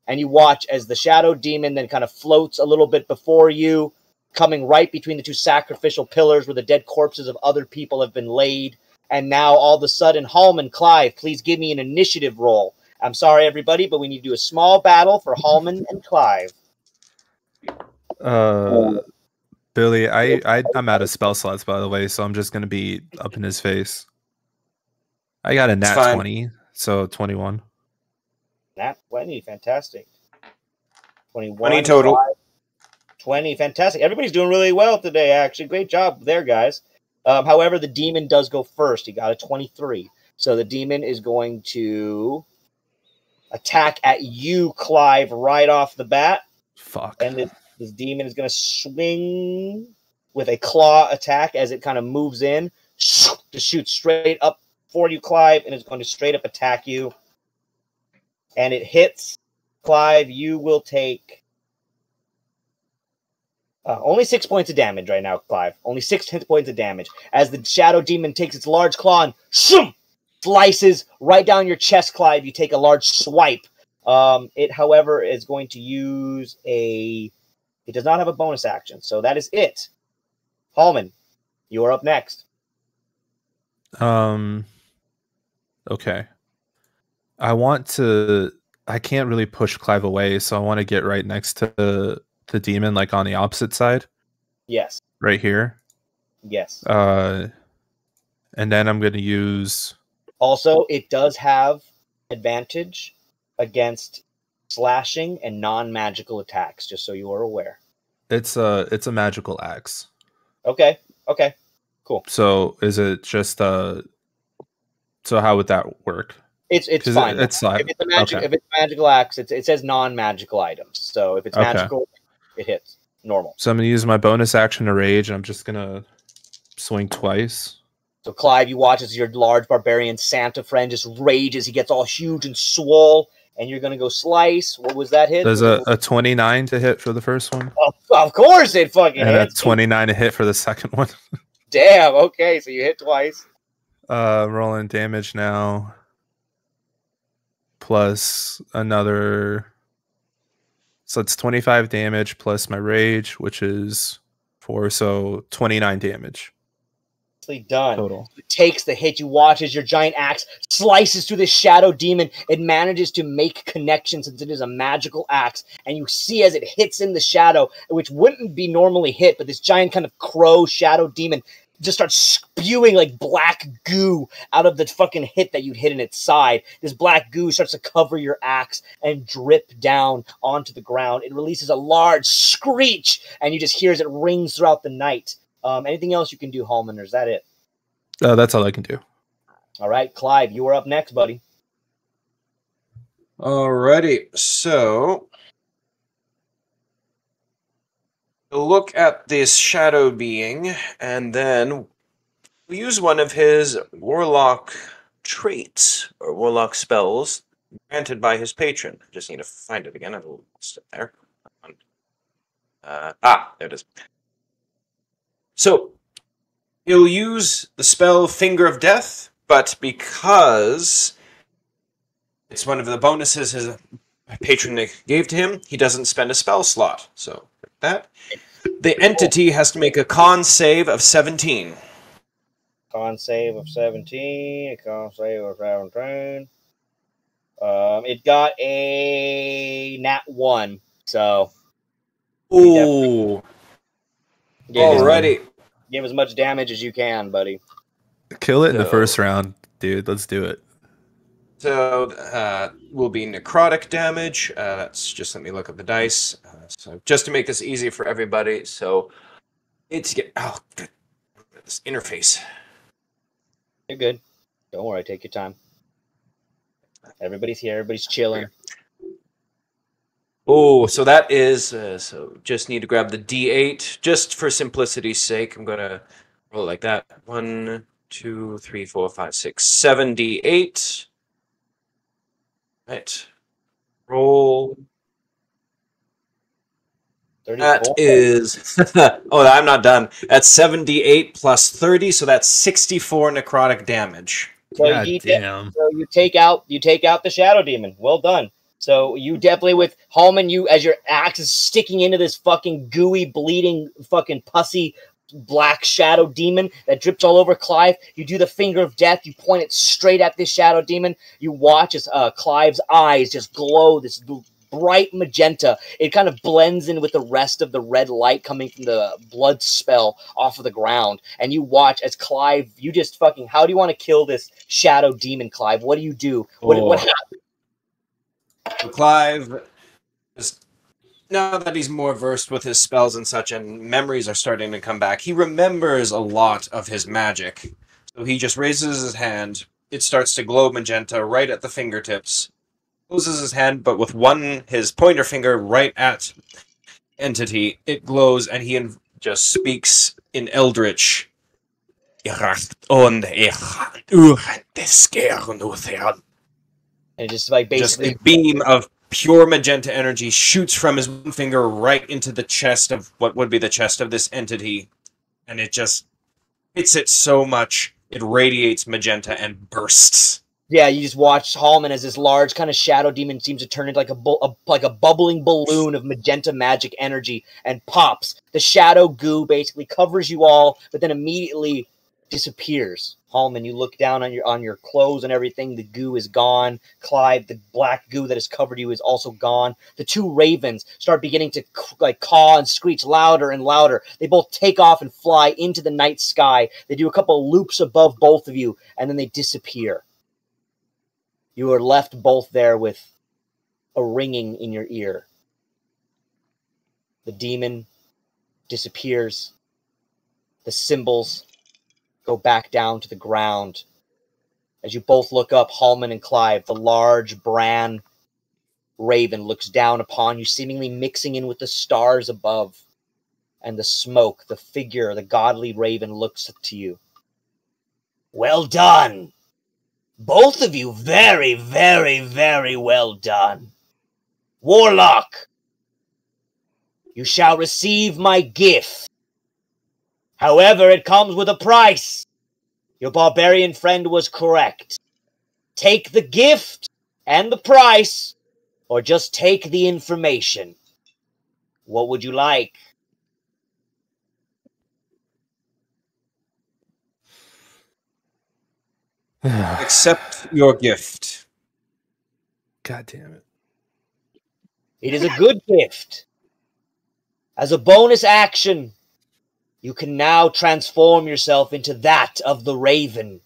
and you watch as the shadow demon then kind of floats a little bit before you, coming right between the two sacrificial pillars where the dead corpses of other people have been laid. And now, all of a sudden, Halmon, Clive, please give me an initiative roll. I'm sorry, everybody, but we need to do a small battle for Halmon and Clive. Billy, I'm out of spell slots, by the way, so I'm just going to be up in his face. I got a nat 20, so 21. Nat 20, fantastic. 21 20 total. 20, fantastic. Everybody's doing really well today, actually. Great job there, guys. However, the demon does go first. He got a 23. So the demon is going to attack at you, Clive, right off the bat. Fuck. And this demon is going to swing with a claw attack as it kind of moves in to shoot straight up for you, Clive, and it's going to straight up attack you. And it hits. Clive, you will take only 6 points of damage right now, Clive. Only 6 points of damage. As the shadow demon takes its large claw and slices right down your chest, Clive. You take a large swipe. It, however, is going to use a... It does not have a bonus action, so that is it. Halmon, you are up next. Okay. I can't really push Clive away, so I want to get right next to the demon, like on the opposite side. Yes. Right here. Yes. And then I'm going to use... Also, it does have advantage against slashing and non-magical attacks, just so you are aware. It's a magical axe. Okay. Cool. So is it just so how would that work? It's fine. It's fine. If it's a magical axe, it says non-magical items. So if it's magical, it hits normal. So I'm gonna use my bonus action to rage, and I'm just gonna swing twice. So Clive, you watch as your large barbarian Santa friend just rages. He gets all huge and swole, and you're gonna go slice. What was that hit? There's a 29 to hit for the first one. Of course it fucking hits. And a 29 to hit for the second one. Damn, okay, so you hit twice. Rolling damage now. Plus another... So it's 25 damage plus my rage, which is 4, so 29 damage. Done. Total. It takes the hit. You watch as your giant axe slices through this shadow demon. It manages to make connections since it is a magical axe. And you see as it hits in the shadow, which wouldn't be normally hit, but this giant kind of crow shadow demon just starts spewing like black goo out of the fucking hit that you'd hit in its side. This black goo starts to cover your axe and drip down onto the ground. It releases a large screech, and you just hear as it rings throughout the night. Anything else you can do, Halmon, or is that it? That's all I can do. All right, Clive, you are up next, buddy. Alrighty, so look at this shadow being, and then we use one of his warlock traits or warlock spells granted by his patron. Just need to find it again. I will sit there. There it is. So he'll use the spell Finger of Death, but because it's one of the bonuses his patron gave to him, he doesn't spend a spell slot. So that the entity has to make a con save of 17. Con save of 17. Con save of 17. It got a nat 1. So. Ooh. Alrighty. Give as much damage as you can, buddy. Kill it in the first round, dude. Let's do it. So, will be necrotic damage. That's just, let me look up the dice. So, just to make this easy for everybody. So, it's this interface. You're good. Don't worry. Take your time. Everybody's here. Everybody's chilling. Oh, so that is, so just need to grab the D8. Just for simplicity's sake, I'm going to roll like that. 1, 2, 3, 4, 5, 6, 78. Right. Roll. 34. That is... oh, I'm not done. That's 78 plus 30, so that's 64 necrotic damage. So you take out the shadow demon. Well done. So you definitely, with Halmon, you, as your axe is sticking into this fucking gooey, bleeding, fucking pussy black shadow demon that drips all over Clive, you do the finger of death. You point it straight at this shadow demon. You watch as Clive's eyes just glow this bright magenta. It kind of blends in with the rest of the red light coming from the blood spell off of the ground. And you watch as Clive, you just fucking, how do you want to kill this shadow demon, Clive? What do you do? What happens? So Clive, now that he's more versed with his spells and such, and memories are starting to come back, he remembers a lot of his magic. So he just raises his hand. It starts to glow magenta right at the fingertips. Closes his hand, but with his pointer finger right at entity, it glows, and he just speaks in Eldritch. And just like basically, just a beam of pure magenta energy shoots from his one finger right into the chest of what would be the chest of this entity, and it just hits it so much it radiates magenta and bursts. Yeah, you just watch Halmon as this large kind of shadow demon seems to turn into like a bubbling balloon of magenta magic energy and pops. The shadow goo basically covers you all, but then immediately disappears. Halmon, you look down on your clothes and everything. The goo is gone. Clive, the black goo that has covered you is also gone. The two ravens start beginning to caw and screech louder and louder. They both take off and fly into the night sky. They do a couple loops above both of you, and then they disappear. You are left both there with a ringing in your ear. The demon disappears. The symbols go back down to the ground. As you both look up, Halmon and Clive, the large Bran raven looks down upon you, seemingly mixing in with the stars above. And the smoke, the figure, the godly raven looks to you. Well done! Both of you, very, very, very well done. Warlock, you shall receive my gift. However, it comes with a price. Your barbarian friend was correct. Take the gift and the price, or just take the information. What would you like? Accept your gift. God damn it. It is a good gift. As a bonus action, you can now transform yourself into that of the raven.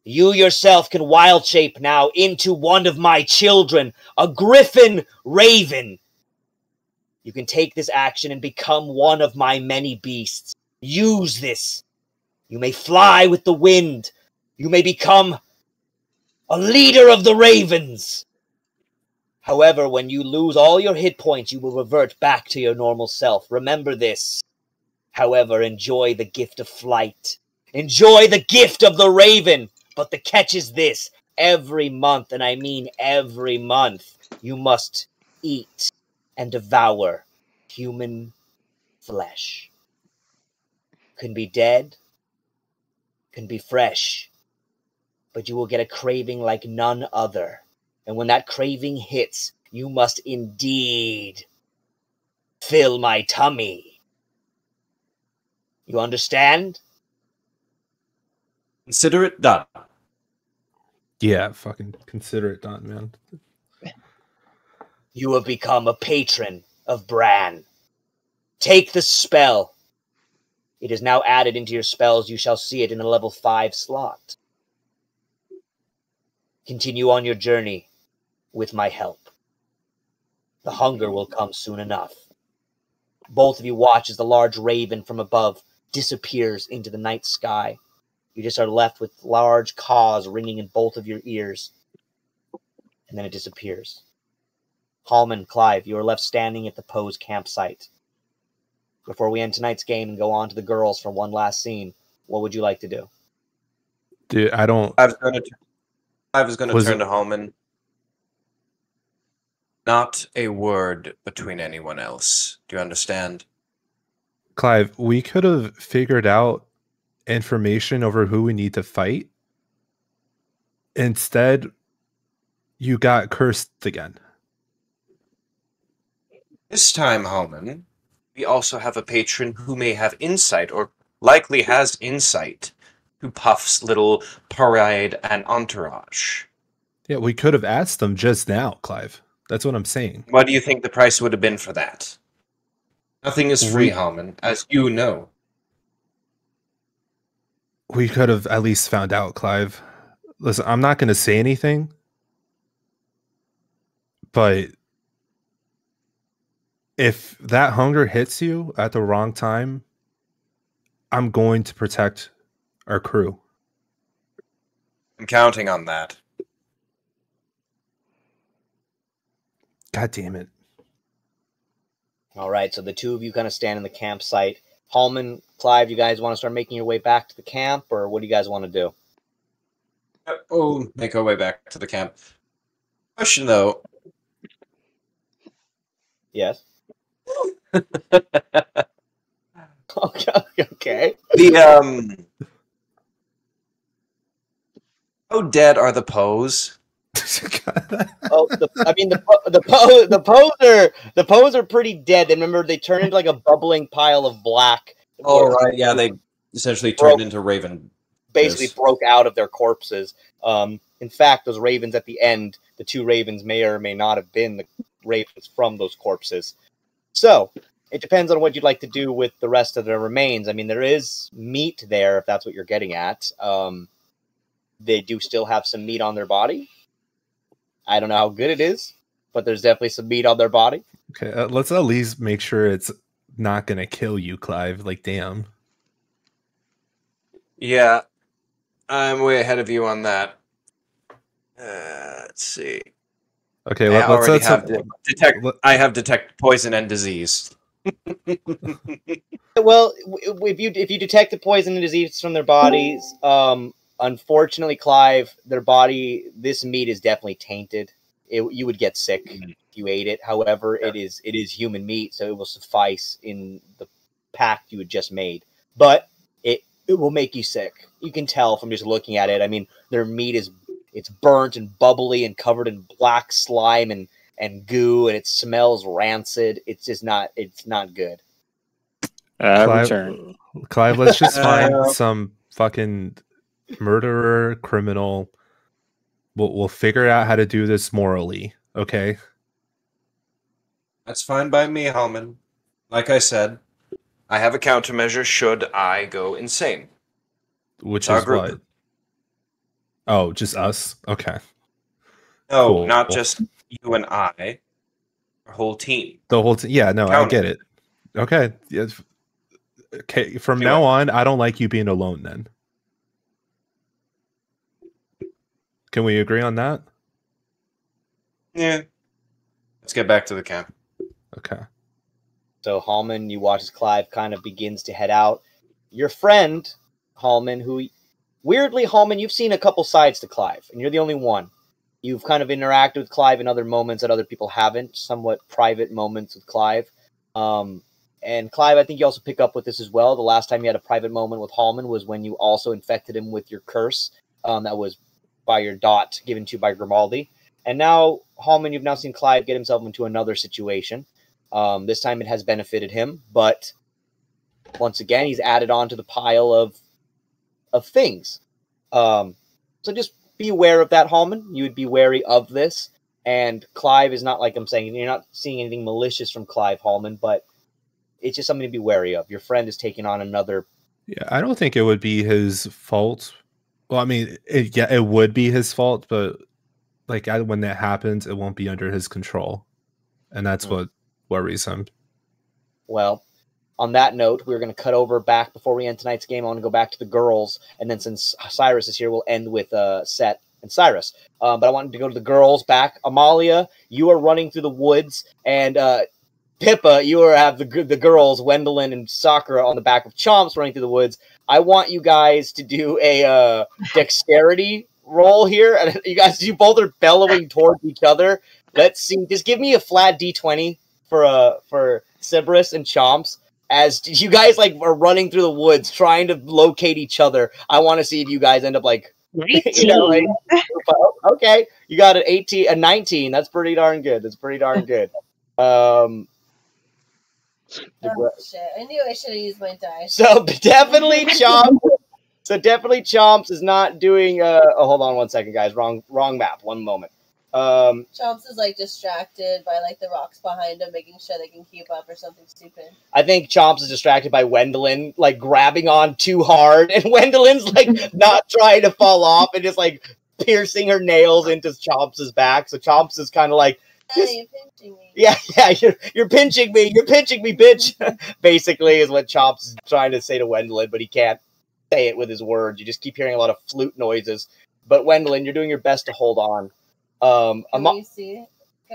You yourself can wild shape now into one of my children, a griffin raven. You can take this action and become one of my many beasts. Use this. You may fly with the wind. You may become a leader of the ravens. However, when you lose all your hit points, you will revert back to your normal self. Remember this. However, enjoy the gift of flight. Enjoy the gift of the raven. But the catch is this. Every month, and I mean every month, you must eat and devour human flesh. Can be dead, can be fresh, but you will get a craving like none other. And when that craving hits, you must indeed fill my tummy. You understand? Consider it done. Yeah, fucking consider it done, man. You have become a patron of Bran. Take the spell. It is now added into your spells. You shall see it in a level 5 slot. Continue on your journey with my help. The hunger will come soon enough. Both of you watch as the large raven from above disappears into the night sky. You just are left with large caws ringing in both of your ears. And then it disappears. Halmon, Clive, you are left standing at the Poe's campsite. Before we end tonight's game and go on to the girls for one last scene, what would you like to do? Dude, I don't. I was going to turn to Halmon. Not a word between anyone else. Do you understand? Clive, we could have figured out information over who we need to fight. Instead, you got cursed again. This time, Halmon, we also have a patron who may have insight, or likely has insight, to Puff's little parade and entourage. Yeah, we could have asked them just now, Clive. That's what I'm saying. What do you think the price would have been for that? Nothing is free, Halmon, as you know. We could have at least found out, Clive. Listen, I'm not going to say anything, but if that hunger hits you at the wrong time, I'm going to protect our crew. I'm counting on that. God damn it. All right, so the two of you kind of stand in the campsite. Halmon, Clive, you guys want to start making your way back to the camp, or what do you guys want to do? We'll make our way back to the camp. Question, though. Yes? Okay. How dead are the Poes? The Poes are pretty dead. And remember, they turn into like a bubbling pile of black. Oh, right, yeah, they essentially turned into raven. Basically broke out of their corpses. In fact, those ravens at the end, the two ravens may or may not have been the ravens from those corpses. So, it depends on what you'd like to do with the rest of the remains. I mean, there is meat there, if that's what you're getting at. They do still have some meat on their body. I don't know how good it is, but there's definitely some meat on their body. Okay, let's at least make sure it's not going to kill you, Clive. Like, damn. Yeah, I'm way ahead of you on that. Let's see. Okay, I have detect poison and disease. Well, if you detect the poison and disease from their bodies, unfortunately, Clive, their body, this meat is definitely tainted. You would get sick if you ate it. However, it is human meat, so it will suffice in the pact you had just made. But it will make you sick. You can tell from just looking at it. I mean, their meat it's burnt and bubbly and covered in black slime and goo, and it smells rancid. It's just not good. Clive, let's just find some fucking murderer, criminal. We'll figure out how to do this morally, okay? That's fine by me, Halmon. Like I said, I have a countermeasure should I go insane. Which Our is group. what? Oh, just us? Okay. No, Cool. not just you and I. Our whole team. The whole team. Yeah, no, I get it. Okay. Yes. Okay. From now on, I don't like you being alone then. Can we agree on that? Yeah. Let's get back to the camp. Okay. So Halmon, you watch as Clive kind of begins to head out. Your friend, Halmon, weirdly, Halmon, you've seen a couple sides to Clive, and you're the only one. You've kind of interacted with Clive in other moments that other people haven't, somewhat private moments with Clive. And Clive, I think you also pick up with this as well. The last time you had a private moment with Halmon was when you also infected him with your curse that was by your dot given to you by Grimaldi. And now, Halmon, you've now seen Clive get himself into another situation. This time it has benefited him, but once again, he's added on to the pile of things. So just be aware of that, Halmon. You would be wary of this. And Clive is not like I'm saying, you're not seeing anything malicious from Clive, Halmon, but it's just something to be wary of. Your friend is taking on another. Yeah, I don't think it would be his fault. Well, I mean, it would be his fault, but like when that happens, it won't be under his control. And that's what worries him. Well, on that note, we're going to cut over back before we end tonight's game. I want to go back to the girls. And then since Sirus is here, we'll end with Sett and Sirus. But I wanted to go to the girls back. Amalia, you are running through the woods. And Pippa, you have the girls, Wendeline and Sakura, on the back of Chomps running through the woods. I want you guys to do a dexterity roll here. And you both are bellowing towards each other. Let's see. Just give me a flat d20 for Sirus and Chomps. As you guys like are running through the woods trying to locate each other. I want to see if you guys end up like 19. Okay, you got an 18, a 19. That's pretty darn good. Oh, shit. I knew I should have used my dice. So definitely Chomps is not doing. Hold on one second, guys. Wrong map. One moment. Chomps is like distracted by like the rocks behind him, making sure they can keep up or something stupid. I think Chomps is distracted by Wendeline like grabbing on too hard, and Wendeline's like not trying to fall off and just like piercing her nails into Chomps' back. So Chomps is kind of like, Hey, you're pinching me. yeah, you're pinching me, bitch. Basically, is what Chomps is trying to say to Wendeline, but he can't say it with his words. You just keep hearing a lot of flute noises. But Wendeline, you're doing your best to hold on. Can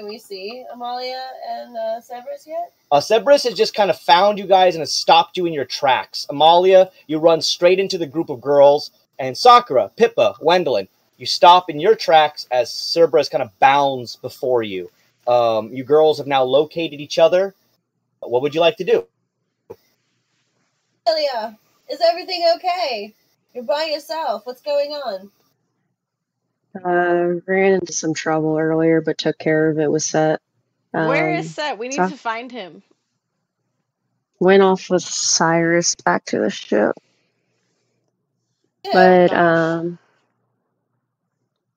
we see Amalia and Sirus yet? Sirus has just kind of found you guys and has stopped you in your tracks. Amalia, you run straight into the group of girls, and Sakura, Pippa, Wendeline, you stop in your tracks as Sirus kind of bounds before you. You girls have now located each other. What would you like to do? Amalia, is everything okay? You're by yourself. What's going on? Ran into some trouble earlier, but took care of it with Sett. Where is Sett? We need to find him. Went off with Sirus back to the ship. Yeah, But,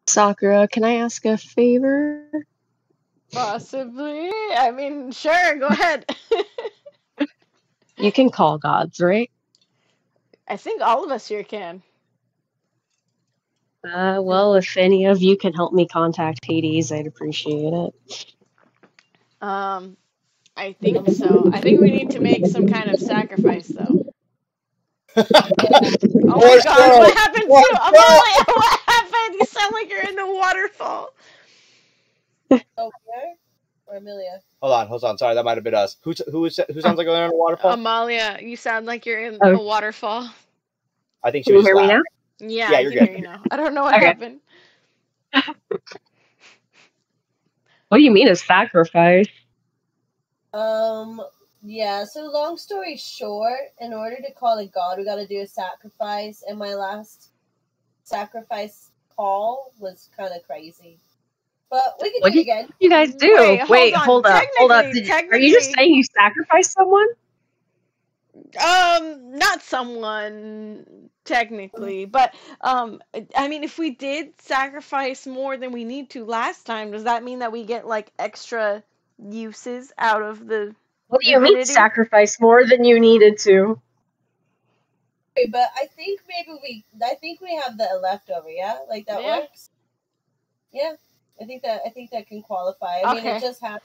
Sakura, can I ask a favor? Possibly. I mean, sure, go ahead. You can call gods, right? I think all of us here can. Well, if any of you can help me contact Hades, I'd appreciate it. I think so. I think we need to make some kind of sacrifice, though. Oh my god, what happened to Amalia? What happened? You sound like you're in the waterfall. Oh, where? Or Amelia? Hold on. Sorry, that might have been us. Who sounds like they're in a waterfall? Amalia, you sound like you're in a waterfall. I think she was hear me now? Yeah, yeah, I you're can good. hear you now. I don't know what happened. What do you mean a sacrifice? Yeah, so long story short, in order to call a god, we gotta do a sacrifice, and my last sacrifice call was kind of crazy. But we can do it again. What you guys do? Wait, hold up. Are you just saying you sacrificed someone? Not someone technically, but I mean, if we did sacrifice more than we need to last time, does that mean that we get like extra uses out of the? What do you mean sacrifice more than you needed to? But I think we have the leftover, yeah? Like that works? Yeah. I think that can qualify. I mean, it just happened.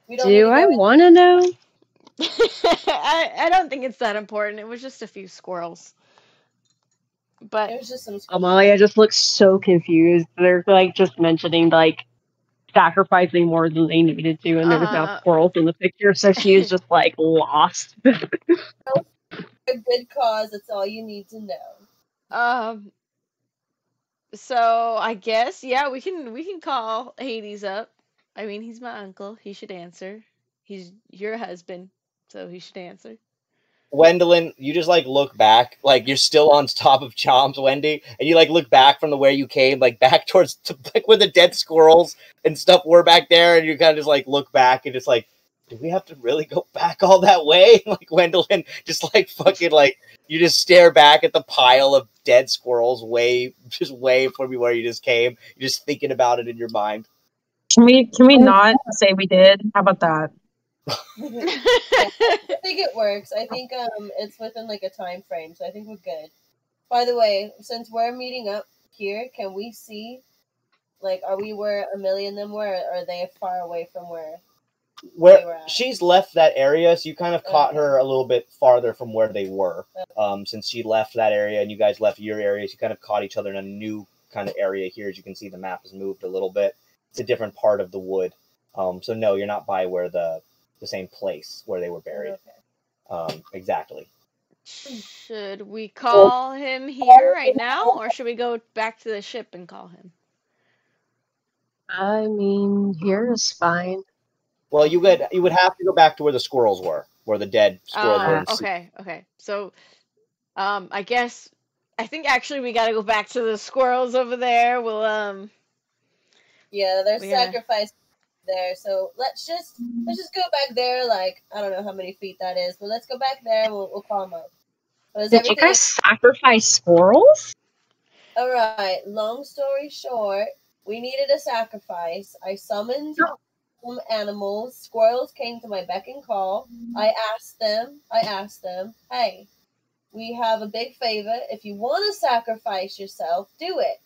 Do I want to know? I don't think it's that important. It was just a few squirrels. But it was just some Amalia just looks so confused. They're like just mentioning like sacrificing more than they needed to, and there's now squirrels in the picture, so she is just like lost. A good cause, that's all you need to know. So I guess we can call Hades up. I mean, he's my uncle. He should answer. He's your husband, so he should answer. Wendeline, you just like look back, like you're still on top of Chomps, Wendy, and you like look back from the way you came, like back towards like where the dead squirrels and stuff were back there, and you kind of just like look back and just like, do we have to really go back all that way? Like Wendeline just like fucking like you just stare back at the pile of dead squirrels way from where you just came. You're just thinking about it in your mind. Can we not say we did? How about that? I think it works. I think it's within like a time frame, so I think we're good. By the way, since we're meeting up here, can we see, like, are we where Amelia and them were, or are they far away from where they were at? She's left that area, so you kind of caught her a little bit farther from where they were. Since she left that area and you guys left your areas, you kind of caught each other in a new kind of area here. As you can see, the map has moved a little bit. It's a different part of the wood. So no, you're not by where the same place where they were buried. Exactly. Should we call him here right now, or should we go back to the ship and call him? I mean, here is fine. Well, you would have to go back to where the squirrels were, where the dead squirrels were. Okay. So, I think actually we gotta go back to the squirrels over there. We'll Yeah, there's we gotta- sacrifice there, so let's just go back there. Like, I don't know how many feet that is, but let's go back there and we'll call them up. But Did you guys sacrifice squirrels? All right. Long story short, we needed a sacrifice. I summoned some animals. Squirrels came to my beck and call. I asked them, hey, we have a big favor. If you want to sacrifice yourself, do it.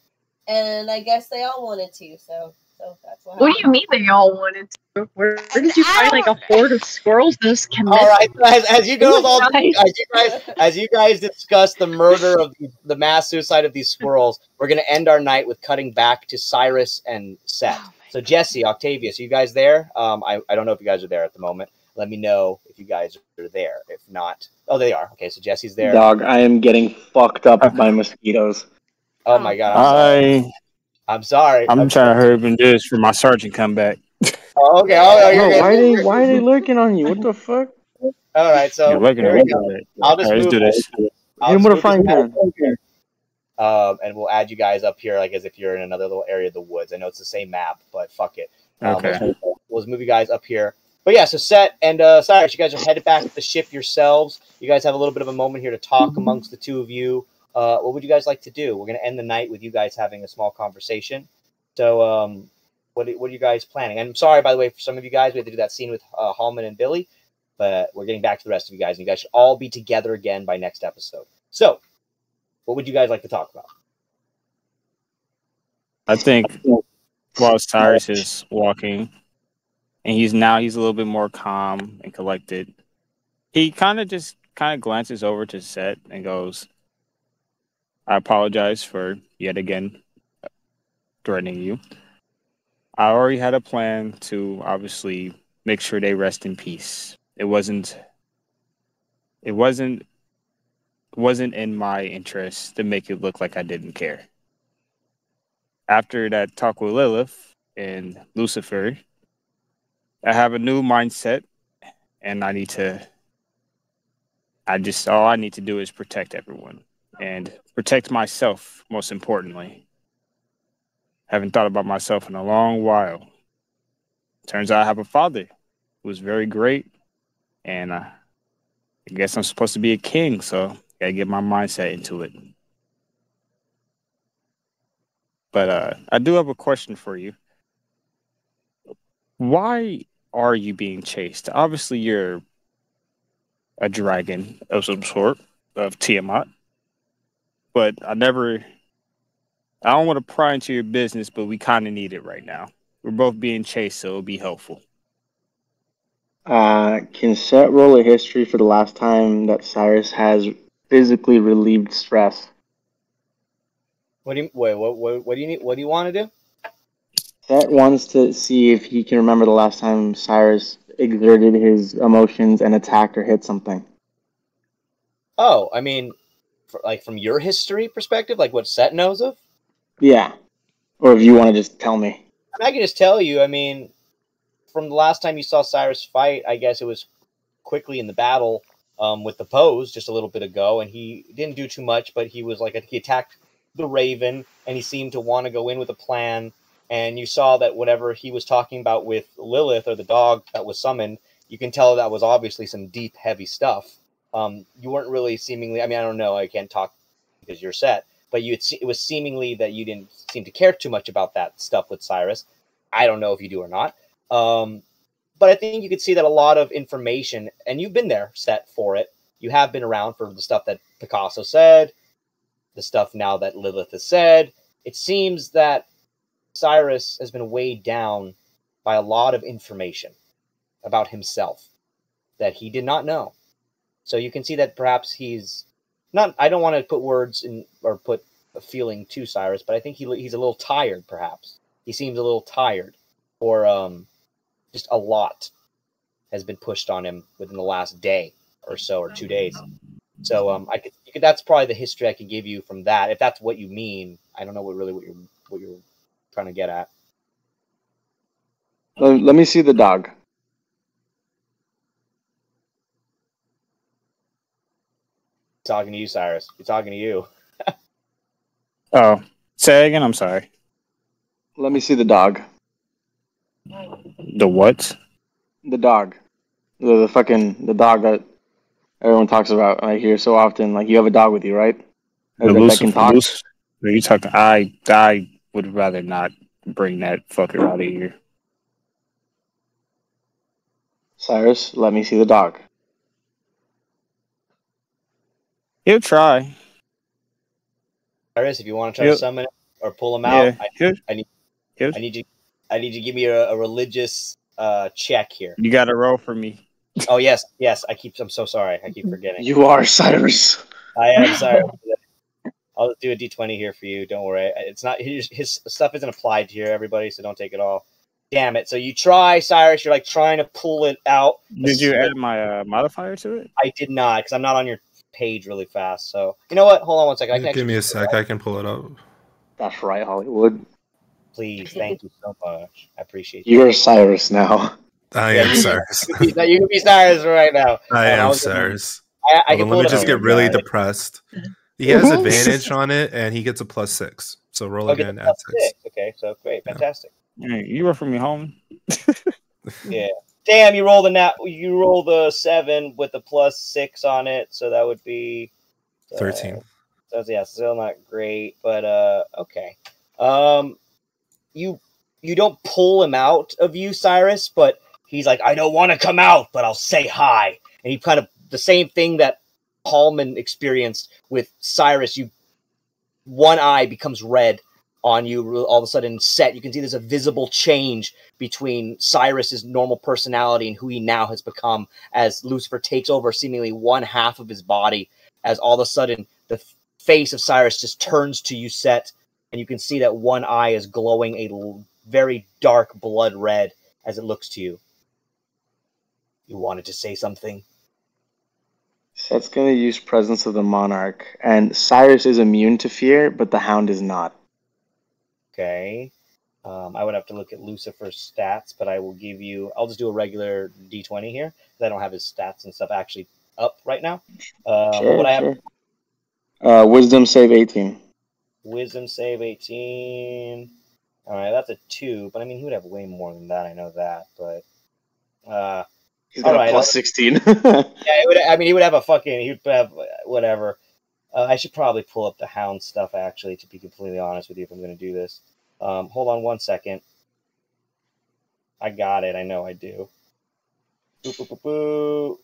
And I guess they all wanted to, so that's what happened. What do you mean they all wanted to? Where did you find like a horde of squirrels those commit? All right, guys, as you guys discuss the murder of the mass suicide of these squirrels, we're going to end our night with cutting back to Sirus and Sett. So Jesse, Octavius, are you guys there? I don't know if you guys are there at the moment. Let me know if you guys are there. If not, oh, they are. Okay, so Jesse's there. Dog, I am getting fucked up by mosquitoes. Oh my god, I'm sorry. I'm trying to hurry up and do this for my sergeant come back. Oh, okay. Bro, why are they lurking on you? What the fuck? All right, so I'll just let's do this. Hit him with a frying pan. And we'll add you guys up here, like as if you're in another little area of the woods. I know it's the same map, but fuck it. Okay. We'll just move you guys up here. But yeah, so Sett and Cyrus, you guys are headed back to the ship yourselves. You guys have a little bit of a moment here to talk amongst the two of you. What would you guys like to do? We're going to end the night with you guys having a small conversation. So what are you guys planning? And I'm sorry, by the way, for some of you guys, we had to do that scene with Halmon and Billy. But we're getting back to the rest of you guys. And you guys should all be together again by next episode. So what would you guys like to talk about? I think while Sirus is walking, and he's a little bit more calm and collected, he kind of glances over to Sett and goes, I apologize for yet again threatening you. I already had a plan to obviously make sure they rest in peace. It wasn't in my interest to make it look like I didn't care. After that talk with Lilith and Lucifer, I have a new mindset, and all I need to do is protect everyone and protect myself, most importantly. Haven't thought about myself in a long while. Turns out I have a father who was very great, and I guess I'm supposed to be a king, so gotta get my mindset into it. But I do have a question for you. Why are you being chased? Obviously, you're a dragon of some sort, of Tiamat. But I don't want to pry into your business, but we kind of need it right now. We're both being chased, so it'll be helpful. Can Sett roll a history for the last time that Sirus has physically relieved stress? What do you need? What do you want to do? Sett wants to see if he can remember the last time Sirus exerted his emotions and attacked or hit something. Oh, I mean, from your history perspective, like what Sett knows of? Yeah. Or if you want to just tell me. I can just tell you, I mean, from the last time you saw Sirus fight, I guess it was quickly in the battle with the pose just a little bit ago, and he didn't do too much, but he was he attacked the Raven, and he seemed to want to go in with a plan, and you saw that whatever he was talking about with Lilith, or the dog that was summoned, you can tell that was obviously some deep, heavy stuff. You weren't really seemingly, I mean, I don't know, I can't talk because you're Sett, but it was seemingly that you didn't seem to care too much about that stuff with Sirus. I don't know if you do or not. But I think you could see that a lot of information, and you've been there, Sett, for it. You have been around for the stuff that Picasso said, the stuff now that Lilith has said. It seems that Sirus has been weighed down by a lot of information about himself that he did not know. So you can see that perhaps he's not, I don't want to put words in or put a feeling to Sirus, but I think he's a little tired, perhaps. He seems a little tired, or just a lot has been pushed on him within the last day or so, or 2 days. So that's probably the history I could give you from that. If that's what you mean, I don't know what you're trying to get at. Let me see the dog. Talking to you, Sirus. You're talking to you. Oh, say again. I'm sorry. Let me see the dog. The what? The dog. The dog that everyone talks about. I hear so often. Like, you have a dog with you, right? The That can talk. Are you talking? I would rather not bring that fucker out of here. Sirus, let me see the dog. He'll try. Sirus, if you want to try to summon it or pull him out, I need you to give me a religious check here. You got to roll for me. Oh yes. I'm so sorry. I keep forgetting. You are Sirus. I am sorry. I'll do a D20 here for you. Don't worry. It's not his stuff isn't applied to here, everybody. So don't take it all. Damn it! So you try, Sirus. You're like trying to pull it out. Did you add my modifier to it? I did not, because I'm not on your page really fast. So you know what? Hold on one second. Give me a sec. I can pull it up. That's right, Hollywood. Please, thank you so much. I appreciate it. You're Sirus now. I am Sirus. You can be Sirus right now. I am Sirus. I can let me just get really depressed. He has advantage on it, and he gets a +6. So roll again, add 6. Okay, so great, fantastic. Hey, you were from your home. Yeah. Damn, you roll the 7 with the +6 on it, so that would be 13. So yeah, still not great, but okay. You don't pull him out of you, Sirus, but he's like, I don't want to come out, but I'll say hi. And he kind of the same thing that Halmon experienced with Sirus. One eye becomes red on you all of a sudden. Sett, you can see there's a visible change between Sirus's normal personality and who he now has become as Lucifer takes over seemingly one half of his body, as all of a sudden the face of Sirus just turns to you, Sett, and you can see that one eye is glowing a very dark blood red as it looks to you. You wanted to say something? Sett's going to use Presence of the Monarch, and Sirus is immune to fear, but the Hound is not. Okay. I would have to look at Lucifer's stats, but I will give you... I'll just do a regular D20 here, because I don't have his stats and stuff actually up right now. What would I have? Wisdom save 18. Wisdom save 18. All right, that's a 2, but I mean, he would have way more than that. I know that, but... He's got a +16. Yeah, he would have a fucking... He would have whatever. I should probably pull up the Hound stuff, actually, to be completely honest with you, if I'm going to do this. Hold on one second. I got it. I know I do. Boop, boop, boop, boop.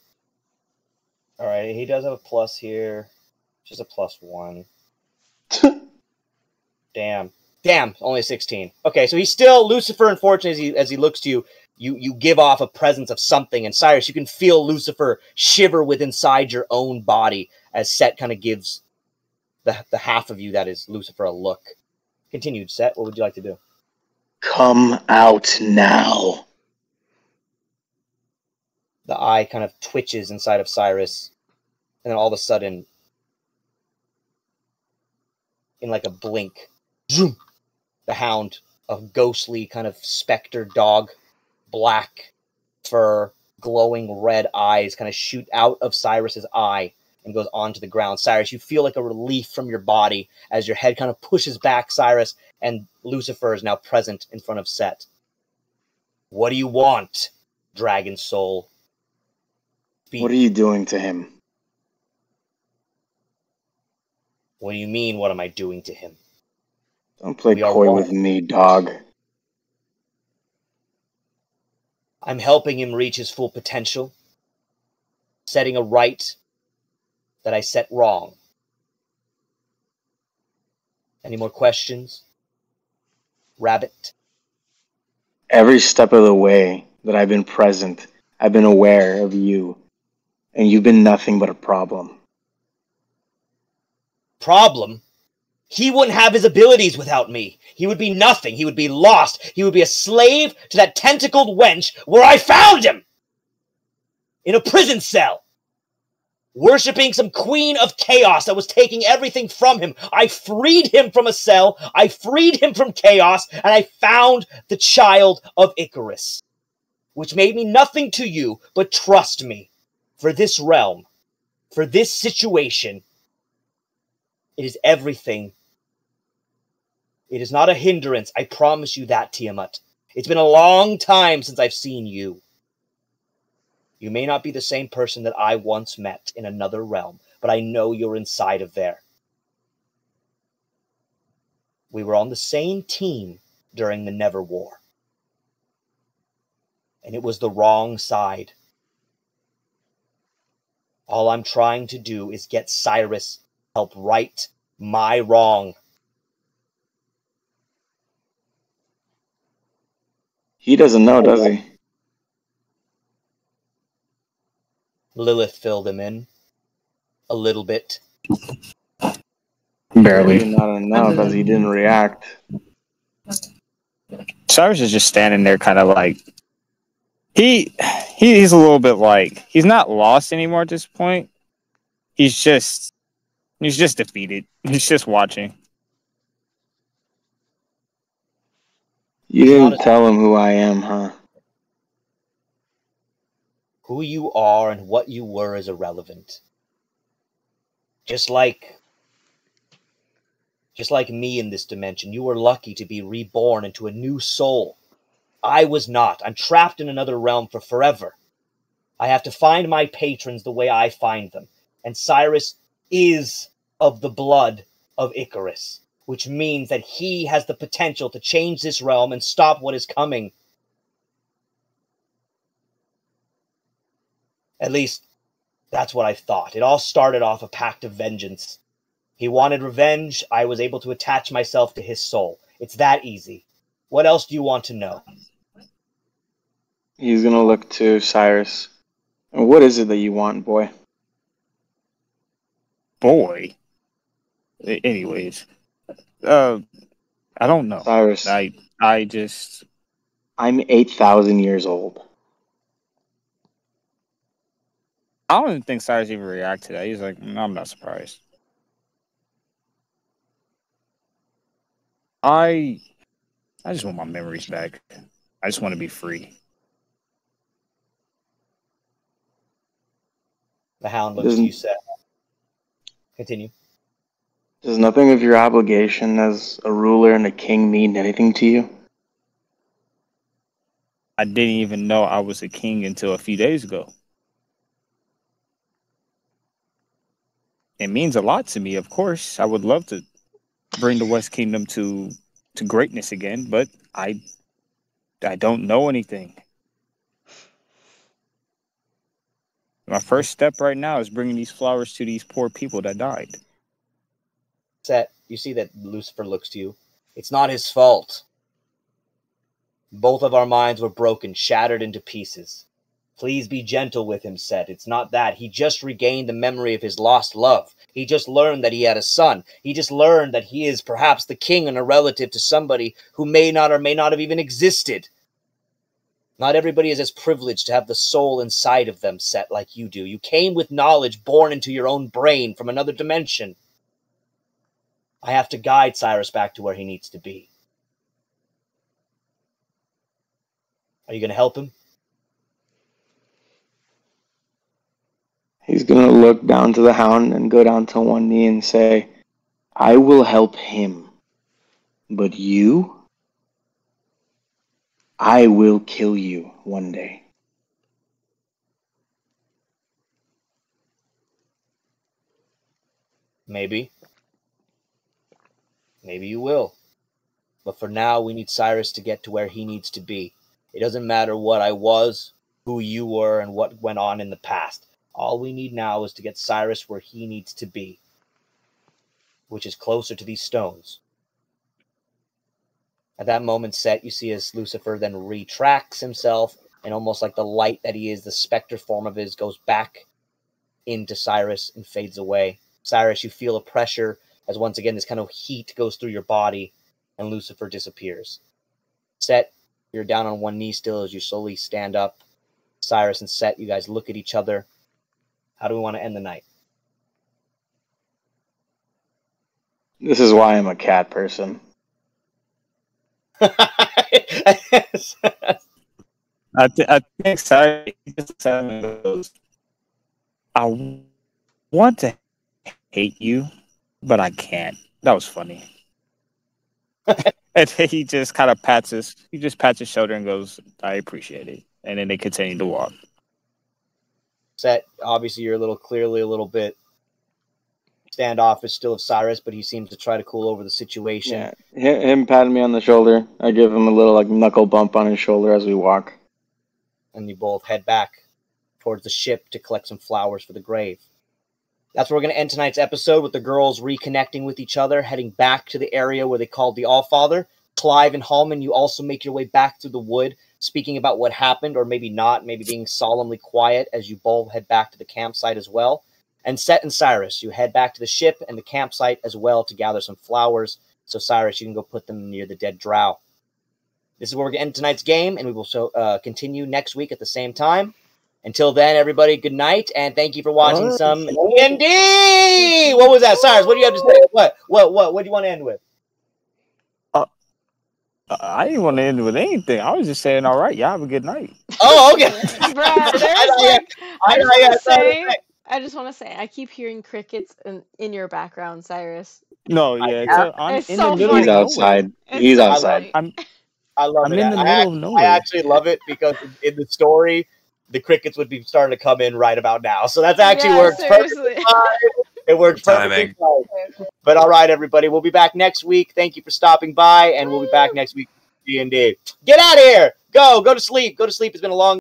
All right, he does have a plus here. Just a +1. Damn, only 16. Okay, so he's still Lucifer, unfortunately, as he looks to you. You give off a presence of something, and Sirus, you can feel Lucifer shiver within inside your own body as Sett kind of gives the half of you that is Lucifer a look. Continued, Sett. What would you like to do? Come out now. The eye kind of twitches inside of Sirus, and then all of a sudden, in like a blink, zoom, the Hound, a ghostly kind of specter dog, black fur, glowing red eyes kind of shoot out of Sirus's eye and goes onto the ground. Sirus, you feel like a relief from your body as your head kind of pushes back, Sirus, and Lucifer is now present in front of Sett. What do you want, dragon soul? Speak. What are you doing to him? What do you mean, what am I doing to him? Don't play coy with me, dog. I'm helping him reach his full potential, setting a right that I set wrong. Any more questions? Rabbit? Every step of the way that I've been present, I've been aware of you, and you've been nothing but a problem. Problem? He wouldn't have his abilities without me. He would be nothing. He would be lost. He would be a slave to that tentacled wench where I found him! In a prison cell! worshipping some queen of chaos that was taking everything from him. I freed him from a cell, I freed him from chaos, and I found the child of Icarus, which made me nothing to you, but trust me, for this realm, for this situation, it is everything. It is not a hindrance, I promise you that, Tiamat. It's been a long time since I've seen you. You may not be the same person that I once met in another realm, but I know you're inside of there. We were on the same team during the Never War. And it was the wrong side. All I'm trying to do is get Sirus help right my wrong. He doesn't know, does he? Lilith filled him in. A little bit. Barely. Maybe not enough, as he didn't react. Cyrus is just standing there, kind of like he's a little bit like he's not lost anymore at this point. He's just defeated. He's just watching. You didn't tell him who I am, huh? Who you are and what you were is irrelevant. Just like me in this dimension, you were lucky to be reborn into a new soul. I was not. I'm trapped in another realm for forever. I have to find my patrons the way I find them. And Sirus is of the blood of Icarus, which means that he has the potential to change this realm and stop what is coming. At least, that's what I thought. It all started off a pact of vengeance. He wanted revenge. I was able to attach myself to his soul. It's that easy. What else do you want to know? He's gonna look to Sirus. And what is it that you want, boy? Boy. Anyways, I don't know. Sirus. I'm 8,000 years old. I don't even think Cyrus even reacted to that. He's like, I'm not surprised. I just want my memories back. I just want to be free. The Hound looks to you, Sett. Continue. Does nothing of your obligation as a ruler and a king mean anything to you? I didn't even know I was a king until a few days ago. It means a lot to me, of course. I would love to bring the West Kingdom to greatness again, but I don't know anything. My first step right now is bringing these flowers to these poor people that died. Sett, you see that Lucifer looks to you. It's not his fault. Both of our minds were broken, shattered into pieces. Please be gentle with him, Sett. It's not that. He just regained the memory of his lost love. He just learned that he had a son. He just learned that he is perhaps the king and a relative to somebody who may not or may not have even existed. Not everybody is as privileged to have the soul inside of them, Sett, like you do. You came with knowledge born into your own brain from another dimension. I have to guide Sirus back to where he needs to be. Are you going to help him? He's gonna look down to the Hound and go down to one knee and say, I will help him. But you? I will kill you one day. Maybe. Maybe you will. But for now, we need Sirus to get to where he needs to be. It doesn't matter what I was, who you were, and what went on in the past. All we need now is to get Sirus where he needs to be, which is closer to these stones. At that moment, Sett, you see as Lucifer then retracts himself, and almost like the light that he is, the specter form of his, goes back into Sirus and fades away. Sirus, you feel a pressure as once again this kind of heat goes through your body, and Lucifer disappears. Sett, you're down on one knee still as you slowly stand up. Sirus and Sett, you guys look at each other. How do we want to end the night? This is why I'm a cat person. I think Cyrus goes, I want to hate you, but I can't. That was funny. And then he just kind of pats his shoulder and goes, I appreciate it. And then they continue to walk. Sett, obviously you're clearly a little bit standoffish still of Sirus, but he seems to try to cool over the situation. Yeah, him patting me on the shoulder. I give him a little like knuckle bump on his shoulder as we walk. And you both head back towards the ship to collect some flowers for the grave. That's where we're going to end tonight's episode, with the girls reconnecting with each other, heading back to the area where they called the Allfather. Clive and Halmon, you also make your way back through the wood, speaking about what happened, or maybe not, maybe being solemnly quiet as you both head back to the campsite as well. And Sett and Sirus, you head back to the ship and the campsite as well to gather some flowers. So Sirus, you can go put them near the dead drow. This is where we're going to end tonight's game, and we will continue next week at the same time. Until then, everybody, good night, and thank you for watching some D&D! What was that? Cyrus, what do you have to say? What do you want to end with? I didn't want to end with anything. I was just saying, all right, y'all have a good night. Oh, okay. Brad, I just want to say, I keep hearing crickets in your background, Cyrus. No, yeah, I'm it's in so the middle. He's outside. He's outside. I love it. in the middle of nowhere. I actually love it because in the story, the crickets would be starting to come in right about now. So that's actually works perfectly. It works perfectly. But all right, everybody, we'll be back next week. Thank you for stopping by, and we'll be back next week with D&D. Get out of here. Go to sleep. Go to sleep. It's been a long